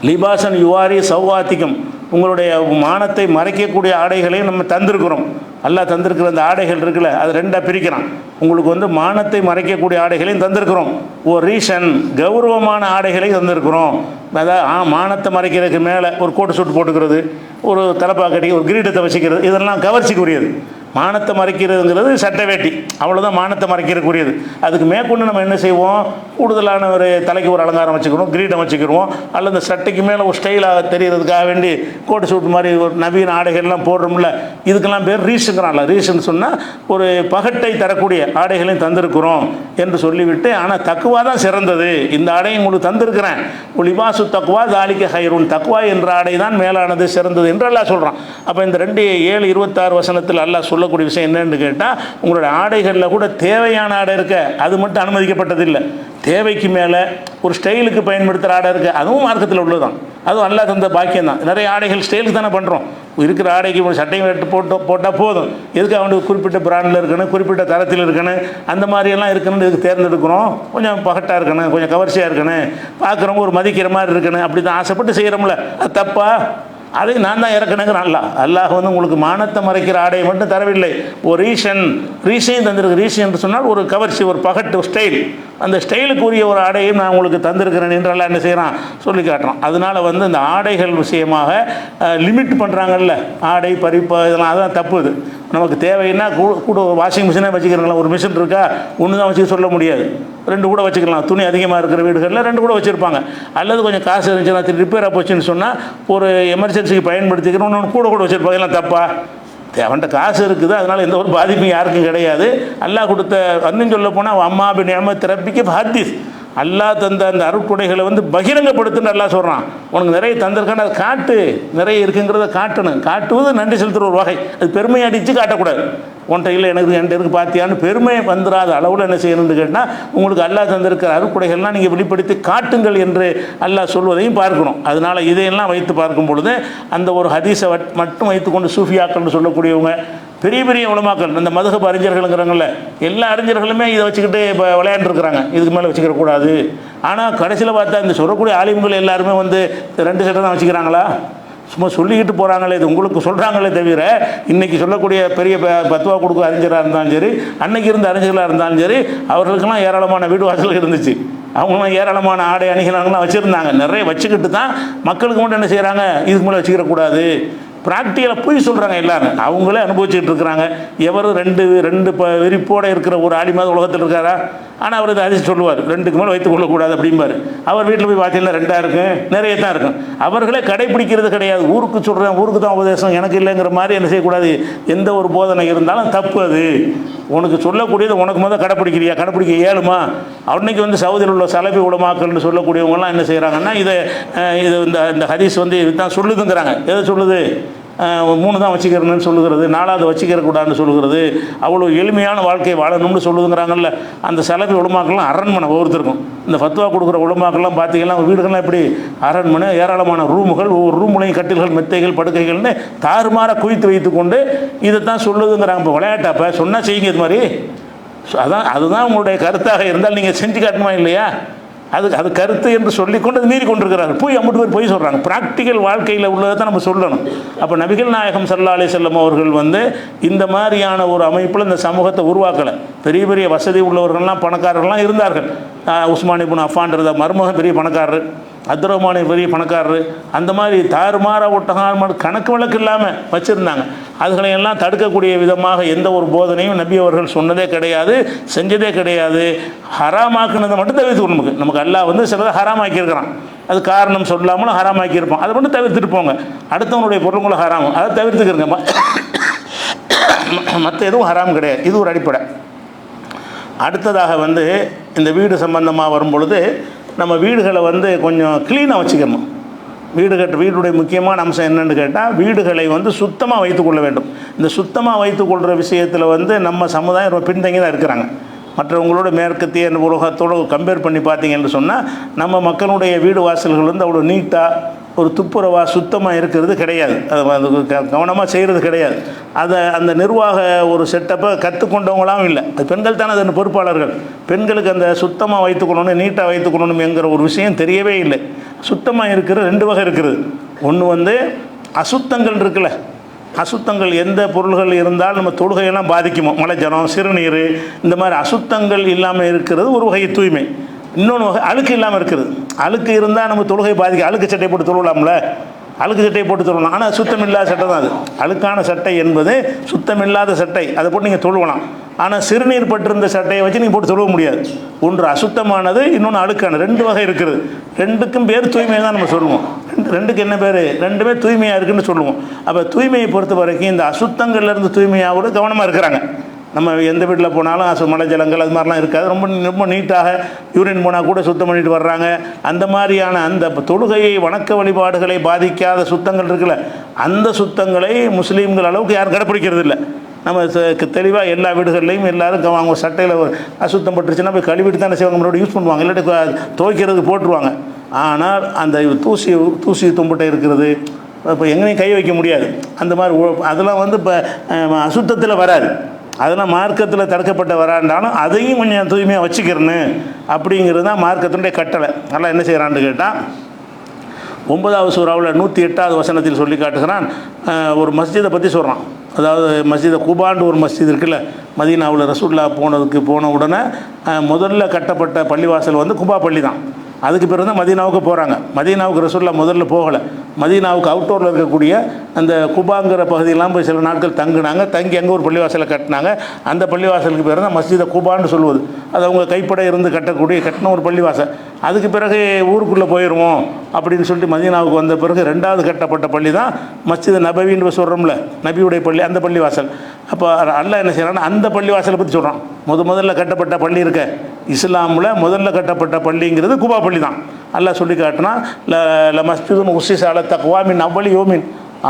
லிபாசன் யுவாரி சௌவாத்திக்கும், உங்களுடைய மானத்தை மறைக்கக்கூடிய ஆடைகளையும் நம்ம தந்திருக்கிறோம். அல்லாஹ் தந்திருக்கிற அந்த ஆடைகள் இருக்குல்ல, அது 2ஆக பிரிக்கிறான். உங்களுக்கு மானத்தை மறைக்கக்கூடிய ஆடைகளையும் தந்திருக்கிறோம், ஒரு ரீசன் கௌரவமான ஆடைகளையும் தந்திருக்கிறோம். அதாவது மானத்தை மறைக்கிறதுக்கு மேலே ஒரு கோட்டு சூட்டு போட்டுக்கிறது, ஒரு தலைப்பாக்கட்டி, ஒரு கிரீடத்தை வச்சுக்கிறது, இதெல்லாம் கவர்ச்சிக்குரியது. மானத்தை மறைக்கிறதுங்கிறது சட்டை வேட்டி, அவ்வளோதான் மானத்தை மறைக்கிறதுக்குரியது. அதுக்கு மேற்கொண்டு நம்ம என்ன செய்வோம், கூடுதலான ஒரு தலைக்கு ஒரு அலங்காரம் வச்சுக்கிறோம், கிரீடம் வச்சுக்கிடுவோம், அல்லது அந்த சட்டைக்கு மேலே ஒரு ஸ்டைலாக தெரிகிறதுக்காக வேண்டி கோட்டு சூட்டு மாதிரி ஒரு நவீன ஆடைகள்லாம் போடுறோம்ல, இதுக்கெல்லாம் பேர் ரீஸுங்கிறான்ல. ரீசன் சொன்னால் ஒரு பகட்டை தரக்கூடிய ஆடைகளையும் தந்திருக்கிறோம் என்று சொல்லிவிட்டு, ஆனால் தக்குவா தான் சிறந்தது, இந்த ஆடையை உங்களுக்கு தந்திருக்கிறேன், லிபாசு தக்குவா தாலிக்க ஹைருன், தக்குவா என்ற ஆடை தான் மேலானது, சிறந்தது என்று அல்லாஹ் சொல்கிறான். அப்போ இந்த 7:26 வசனத்தில் அல்லாஹ் சொல்லக்கூடிய விஷயம் என்னன்னு கேட்டால், உங்களுடைய ஆடைகளில் கூட தேவையான ஆடை இருக்க, அது மட்டும் அனுமதிக்கப்பட்டதில்லை. தேவைக்கு மேலே ஒரு ஸ்டைலுக்கு பயன்படுத்துகிற ஆடை இருக்குது, அதுவும் மார்க்கத்தில் உள்ளதுதான், அதுவும் அல்லாஹ் தந்த பாக்கியம் தான். நிறைய ஆடைகள் ஸ்டைலுக்கு தானே பண்ணுறோம். இருக்கிற ஆடைக்கு ஒரு சட்டையும் வெட்டு போட்டால் போதும், எதுக்கு அவனுக்கு குறிப்பிட்ட பிராண்டில் இருக்கணும், குறிப்பிட்ட தரத்தில் இருக்கணும், அந்த மாதிரியெல்லாம் இருக்கணும்னு இதுக்கு தேர்ந்தெடுக்கிறோம். கொஞ்சம் பகட்டாக இருக்கணும், கொஞ்சம் கவர்ச்சியாக இருக்கணும், பார்க்குறவங்க ஒரு மதிக்கிற மாதிரி இருக்கணும், அப்படி தான் ஆசைப்பட்டு செய்கிறோம்ல, அது தப்பா? அதை நான் தான் இறக்கணுங்கிற அல்லாஹ் வந்து உங்களுக்கு மானத்தை மறைக்கிற ஆடையை மட்டும் தரவில்லை, ஒரு ரீசையும் தந்திருக்கு. ரீசன் என்று சொன்னால் ஒரு கவர்ச்சி, ஒரு பகட்டு ஸ்டைல், அந்த ஸ்டைலுக்குரிய ஒரு ஆடையும் நான் உங்களுக்கு தந்திருக்கிறேன் என்று அல்லாஹ் என்ன செய்கிறான், சொல்லி காட்டுறான். அதனால் வந்து இந்த ஆடைகள் விஷயமாக லிமிட் பண்ணுறாங்கல்ல, ஆடை பறிப்பு இதெல்லாம், அதெல்லாம் தப்பு. இது நமக்கு தேவைன்னா கூட வாஷிங் மிஷினே வச்சுக்கிறங்களா, ஒரு மிஷின் இருக்கா, ஒன்று தான் வச்சுக்க சொல்ல முடியாது, 2 கூட வச்சுக்கலாம். துணி அதிகமாக இருக்கிற வீடுகளில் 2 கூட வச்சுருப்பாங்க. அல்லது கொஞ்சம் காசு இருந்துச்சுன்னா ரிப்பேராக போச்சுன்னு சொன்னால் ஒரு எமர்ஜென்சிக்கு பயன்படுத்திக்கிறோம், ஒன்று கூட வச்சுருப்பாங்க. எல்லாம் தப்பா? அவன்கிட்ட காசு இருக்குது, அதனால் எந்த ஒரு பாதிப்பும் யாருக்கும் கிடையாது. அல்லாஹ் கொடுத்த இன்னும் சொல்ல போனால் அம்மா பின் நிஅமத் ரப்பிக்க ஹதீஸ், அல்லாஹ் தந்த அந்த அருட்கொடைகளை வந்து பகிரங்கப்படுத்துன்னு அல்லாஹ் சொல்கிறான். உனக்கு நிறைய தந்திருக்கான அதை காட்டு, நிறைய இருக்குங்கிறத காட்டணும். காட்டுவது நன்றி செலுத்துகிற ஒரு வகை. அது பெருமை அடித்து காட்டக்கூடாது. உன்ட்ட இல்லை எனக்கு என்கிட்ட இருக்கு பார்த்தியான்னு பெருமை வந்துடாத அளவில் என்ன செய்யணும்னு கேட்டால், உங்களுக்கு அல்லாஹ் தந்திருக்கிற அருட்கொடைகள்லாம் நீங்கள் வெளிப்படுத்தி காட்டுங்கள் என்று அல்லாஹ் சொல்வதையும் பார்க்கணும். அதனால் இதையெல்லாம் வைத்து பார்க்கும் பொழுது அந்த ஒரு ஹதீஸை மட்டும் வைத்துக்கொண்டு சூஃபியாக்கள்னு சொல்லக்கூடியவங்க, பெரிய பெரிய உலமாக்கள், இந்த மதுஹப் அறிஞர்களுங்கிறாங்கல்ல, எல்லா அறிஞர்களுமே இதை வச்சுக்கிட்டு இப்போ விளையாண்டுருக்குறாங்க, இதுக்கு மேலே வச்சுக்கிற கூடாது. ஆனால் கடைசியில் பார்த்தா இந்த சொல்லக்கூடிய ஆலிம்கள் எல்லாருமே வந்து 2 சட்டம் தான் வச்சுக்கிறாங்களா? சும்மா சொல்லிக்கிட்டு போகிறாங்களே, இது உங்களுக்கு சொல்கிறாங்களே தவிர, இன்றைக்கி சொல்லக்கூடிய பெரிய பத்துவா கொடுக்க அறிஞராக இருந்தாலும் சரி, அன்னைக்கு இருந்த அறிஞர்களாக இருந்தாலும் சரி, அவர்களுக்கெல்லாம் ஏராளமான வீடு வாசல் இருந்துச்சு. அவங்களாம் ஏராளமான ஆடை அணிகளாங்கலாம் வச்சுருந்தாங்க. நிறைய வச்சுக்கிட்டு தான் மக்களுக்கு மட்டும் என்ன செய்கிறாங்க, இதுக்கு மேலே வச்சுக்கிறக்கூடாது. ப்ராக்டிக்கலாக போய் சொல்கிறாங்க எல்லாரும், அவங்களே அனுபவிச்சுட்டு இருக்கிறாங்க. எவரும் ரெண்டு விரிப்போடு இருக்கிற ஒரு ஆலிமாவது உலகத்தில் இருக்காரா? ஆனால் அவர் இதை அதிர்ச்சி சொல்லுவார், 2க்கு மேலே வைத்துக் கொள்ளக்கூடாது அப்படிம்பார். அவர் வீட்டில் போய் பார்த்தீங்கன்னா 2 இருக்கும், நிறைய தான் இருக்கும். அவர்களே கடைப்பிடிக்கிறது கிடையாது. ஊருக்கு சொல்கிறேன், ஊருக்கு தான் உபதேசம், எனக்கு இல்லைங்கிற மாதிரி என்ன செய்யக்கூடாது. எந்த ஒரு போதனை இருந்தாலும் தப்பு. அது உனக்கு சொல்லக்கூடியது உனக்கு முதல் கடைப்பிடிக்கிறியா, கடைப்பிடிக்க இயலுமா? அன்னைக்கு வந்து சவுதியில் உள்ள சலபி உலமாக்கள்னு சொல்லக்கூடியவங்கலாம் என்ன செய்கிறாங்கன்னா, இது இந்த ஹதீஸ் வந்து இதுதான் சொல்லுதுங்கிறாங்க. எதை சொல்லுது? 3 தான் வச்சுக்கிறேன்னு சொல்லுகிறது, 4வது வச்சுக்கிறக்கூடாதுன்னு சொல்லுகிறது, அவ்வளோ எளிமையான வாழ்க்கையை வாழணும்னு சொல்லுதுங்கிறாங்கல்ல. அந்த சலபி உலமாக்கள்லாம் அரண்மனை ஒவ்வொருத்தருக்கும். இந்த ஃபத்வா கொடுக்குற உலமாக்கள்லாம் பார்த்தீங்கன்னா வீடுகள்லாம் இப்படி அரண்மனை, ஏராளமான ரூமுகள், ஒவ்வொரு ரூமுலையும் கட்டில்கள், மெத்தைகள், படுக்கைகள்னு தாறுமாற குவித்து வைத்து கொண்டு இதை தான் சொல்லுதுங்கிறாங்க. இப்போ விளையாட்டாப்ப சொன்னால் செய்யுங்க இது மாதிரி. அதுதான் உங்களுடைய கருத்தாக இருந்தால் நீங்கள் செஞ்சு காட்டணுமா இல்லையா? அது கருத்து என்று சொல்லிக்கொண்டு அது மீறி கொண்டிருக்கிறார்கள். போய் அம்பட்டு பேர் போய் சொல்கிறாங்க. ப்ராக்டிக்கல் வாழ்க்கையில் உள்ளதை தான் நம்ம சொல்லணும். அப்போ நபிகள் நாயகம் ஸல்லல்லாஹு அலைஹி வஸல்லம் அவர்கள் வந்து இந்த மாதிரியான ஒரு அமைப்பில் இந்த சமூகத்தை உருவாக்கலை. பெரிய பெரிய வசதி உள்ளவர்கள்லாம், பணக்காரர்கள்லாம் இருந்தார்கள். உஸ்மான் இப்னு அஃபான்றது மருமகன் பெரிய பணக்காரர், அப்துர்ரஹ்மான் பெரிய பணக்காரர். அந்த மாதிரி தாறுமாற ஒட்டகாரமான கணக்கு வழக்கு இல்லாமல் வச்சுருந்தாங்க. அதுகளையெல்லாம் தடுக்கக்கூடிய விதமாக எந்த ஒரு போதனையும் நபி அவர்கள் சொன்னதே கிடையாது, செஞ்சதே கிடையாது. ஹராமாக்குனதை மட்டும் தவிர்த்து நமக்கு அல்லாஹ் வந்து சிலதை ஹராமாக்கியிருக்கிறான். அது காரணம் சொல்லாமலும் ஹராமாக்கியிருப்போம். அதை மட்டும் தவிர்த்துட்டு போங்க. அடுத்தவனுடைய பொருளுங்களும் ஹராம், அதை தவிர்த்துக்கிறங்க. மற்ற எதுவும் ஹராம் கிடையாது. இது ஒரு அடிப்படை. அடுத்ததாக வந்து இந்த வீடு சம்பந்தமாக வரும்பொழுது நம்ம வீடுகளை வந்து கொஞ்சம் க்ளீனாக வச்சுக்கணும். வீடுடைய முக்கியமான அம்சம் என்னென்னு கேட்டால், வீடுகளை வந்து சுத்தமாக வைத்துக்கொள்ள வேண்டும். இந்த சுத்தமாக வைத்துக்கொள்கிற விஷயத்தில் வந்து நம்ம சமுதாயம் ரொம்ப பின்தங்கி தான் இருக்கிறாங்க. மற்றவங்களோட மேற்கத்திய உலகத்தோடு கம்பேர் பண்ணி பார்த்தீங்கன்னு சொன்னால், நம்ம மக்களுடைய வீடு வாசல்கள் வந்து அவ்வளோ நீட்டாக, ஒரு துப்புரவாக, சுத்தமாக இருக்கிறது கிடையாது. அது கவனமாக செய்கிறது கிடையாது. அந்த நிர்வாக ஒரு செட்டப்பை கற்றுக்கொண்டவங்களாம் இல்லை. அது பெண்கள் தானே அதன் பொறுப்பாளர்கள். பெண்களுக்கு அந்த சுத்தமாக வைத்துக்கொள்ளணும், நீட்டாக வைத்துக்கொள்ளணும் என்கிற ஒரு விஷயம் தெரியவே இல்லை. சுத்தமாக இருக்கிற 2 வகை இருக்கிறது. ஒன்று வந்து அசுத்தங்கள் இருக்குல்ல, அசுத்தங்கள் எந்த பொருள்கள் இருந்தால் நம்ம தொழுகையெல்லாம் பாதிக்குமோ, மலை ஜலம், சிறுநீர், இந்த மாதிரி அசுத்தங்கள் இல்லாமல் இருக்கிறது ஒரு வகை தூய்மை. இன்னொன்று வகை அழுக்கு இல்லாமல் இருக்கிறது. அழுக்கு இருந்தால் நம்ம தொழுகை பாதிக்கும். அழுக்கு சட்டை போட்டு தொழுவலாம்ல, அழுக்கு சட்டையை போட்டு தொழுவலாம். ஆனால் சுத்தமில்லாத சட்டை தான் அது. அழுக்கான சட்டை என்பது சுத்தமில்லாத சட்டை, அதை போட்டு நீங்கள் தொழுவலாம். ஆனால் சிறுநீர் பட்டிருந்த சட்டையை வச்சு நீங்கள் போட்டு தொழுவ முடியாது. ஒன்று அசுத்தமானது, இன்னொன்று அழுக்கான, 2 வகை இருக்குது. 2க்கும் பேர் தூய்மையை தான் நம்ம சொல்லுவோம். ரெண்டுக்கு என்ன பேர்? 2மே தூய்மையாக இருக்குதுன்னு சொல்லுவோம். அப்போ தூய்மையை பொறுத்த வரைக்கும் இந்த அசுத்தங்கள்லேருந்து தூய்மையாவோட கவனமாக இருக்கிறாங்க. நம்ம எந்த வீட்டில் போனாலும் மலை ஜலங்கள் அது மாதிரிலாம் இருக்காது. ரொம்ப நீட்டாக யூரின் போனால் கூட சுத்தம் பண்ணிட்டு வர்றாங்க. அந்த மாதிரியான அந்த தொழுகையை, வணக்க வழிபாடுகளை பாதிக்காத சுத்தங்கள் இருக்குல்ல, அந்த சுத்தங்களை முஸ்லீம்கள் அளவுக்கு யாரும் கடைப்பிடிக்கிறது இல்லை. நம்ம தெளிவாக எல்லா வீடுகள்லையும் எல்லோரும் அவங்க சட்டையில் அசுத்தம் பட்டுருச்சுன்னா போய் கழுவிட்டு தான் செய்வாங்க, மறுபடியும் யூஸ் பண்ணுவாங்க, இல்லாட்டி துவைக்கிறதுக்கு போட்டுருவாங்க. ஆனால் அந்த தூசி தும்பட்டை இருக்கிறது இப்போ எங்கேயும் கை வைக்க முடியாது. அந்த மாதிரி அதெல்லாம் வந்து இப்போ அசுத்தத்தில் வராது. அதெல்லாம் மார்க்கத்தில் தடுக்கப்பட்ட வராண்டாலும் அதையும் கொஞ்சம் தூய்மையாக வச்சுக்கிறேன்னு அப்படிங்கிறது தான் மார்க்கத்தினுடைய கட்டளை. நல்லா என்ன செய்கிறான்னு கேட்டால், 9வது சூறாவில் 108வது வசனத்தில் சொல்லி காட்டுகிறான். ஒரு மஸ்ஜிதை பற்றி சொல்கிறான். அதாவது மஸ்ஜிதை குபான்னு ஒரு மஸ்ஜித் இருக்குல்ல, மதீனாவில் ரசூலுல்லாஹ் போன உடனே முதல்ல கட்டப்பட்ட பள்ளிவாசல் வந்து குபா பள்ளி தான். அதுக்கு பிறகு தான் மதீனாவுக்கு போகிறாங்க. மதீனாவுக்கு ரசூலுல்லாஹ் முதல்ல போகலை. மதீனாவுக்கு அவுட்டோரில் இருக்கக்கூடிய அந்த குபாங்கிற பகுதியெல்லாம் போய் சில நாட்கள் தங்கினாங்க. தங்கி அங்கே ஒரு பள்ளிவாசலை கட்டினாங்க. அந்த பள்ளிவாசலுக்கு பேர் தான் மஸ்ஜிதை குபான்னு சொல்லுவது. அது அவங்க கைப்பட இருந்து கட்டின ஒரு பள்ளிவாசல். அதுக்கு பிறகு ஊருக்குள்ளே போயிடுவோம் அப்படின்னு சொல்லிட்டு மதீனாவுக்கு வந்த பிறகு 2வது கட்டப்பட்ட பள்ளி தான் மஸ்ஜித் நபவின்னு சொல்கிறோம்ல, நபியுடைய பள்ளி, அந்த பள்ளிவாசல். அப்போ அல்லாஹ் என்ன செய்கிறான்னா அந்த பள்ளிவாசலை பற்றி சொல்கிறான். முதல்ல கட்டப்பட்ட பள்ளி இருக்க இஸ்லாமில் முதல்ல கட்டப்பட்ட பள்ளிங்கிறது குபா பள்ளி தான். அல்லாஹ் சொல்லி காட்டினா ல மஸ்ஜிதுன் உஸ்ஸிஸ அலா தக்வா மின் அவ்வலி யௌமின்,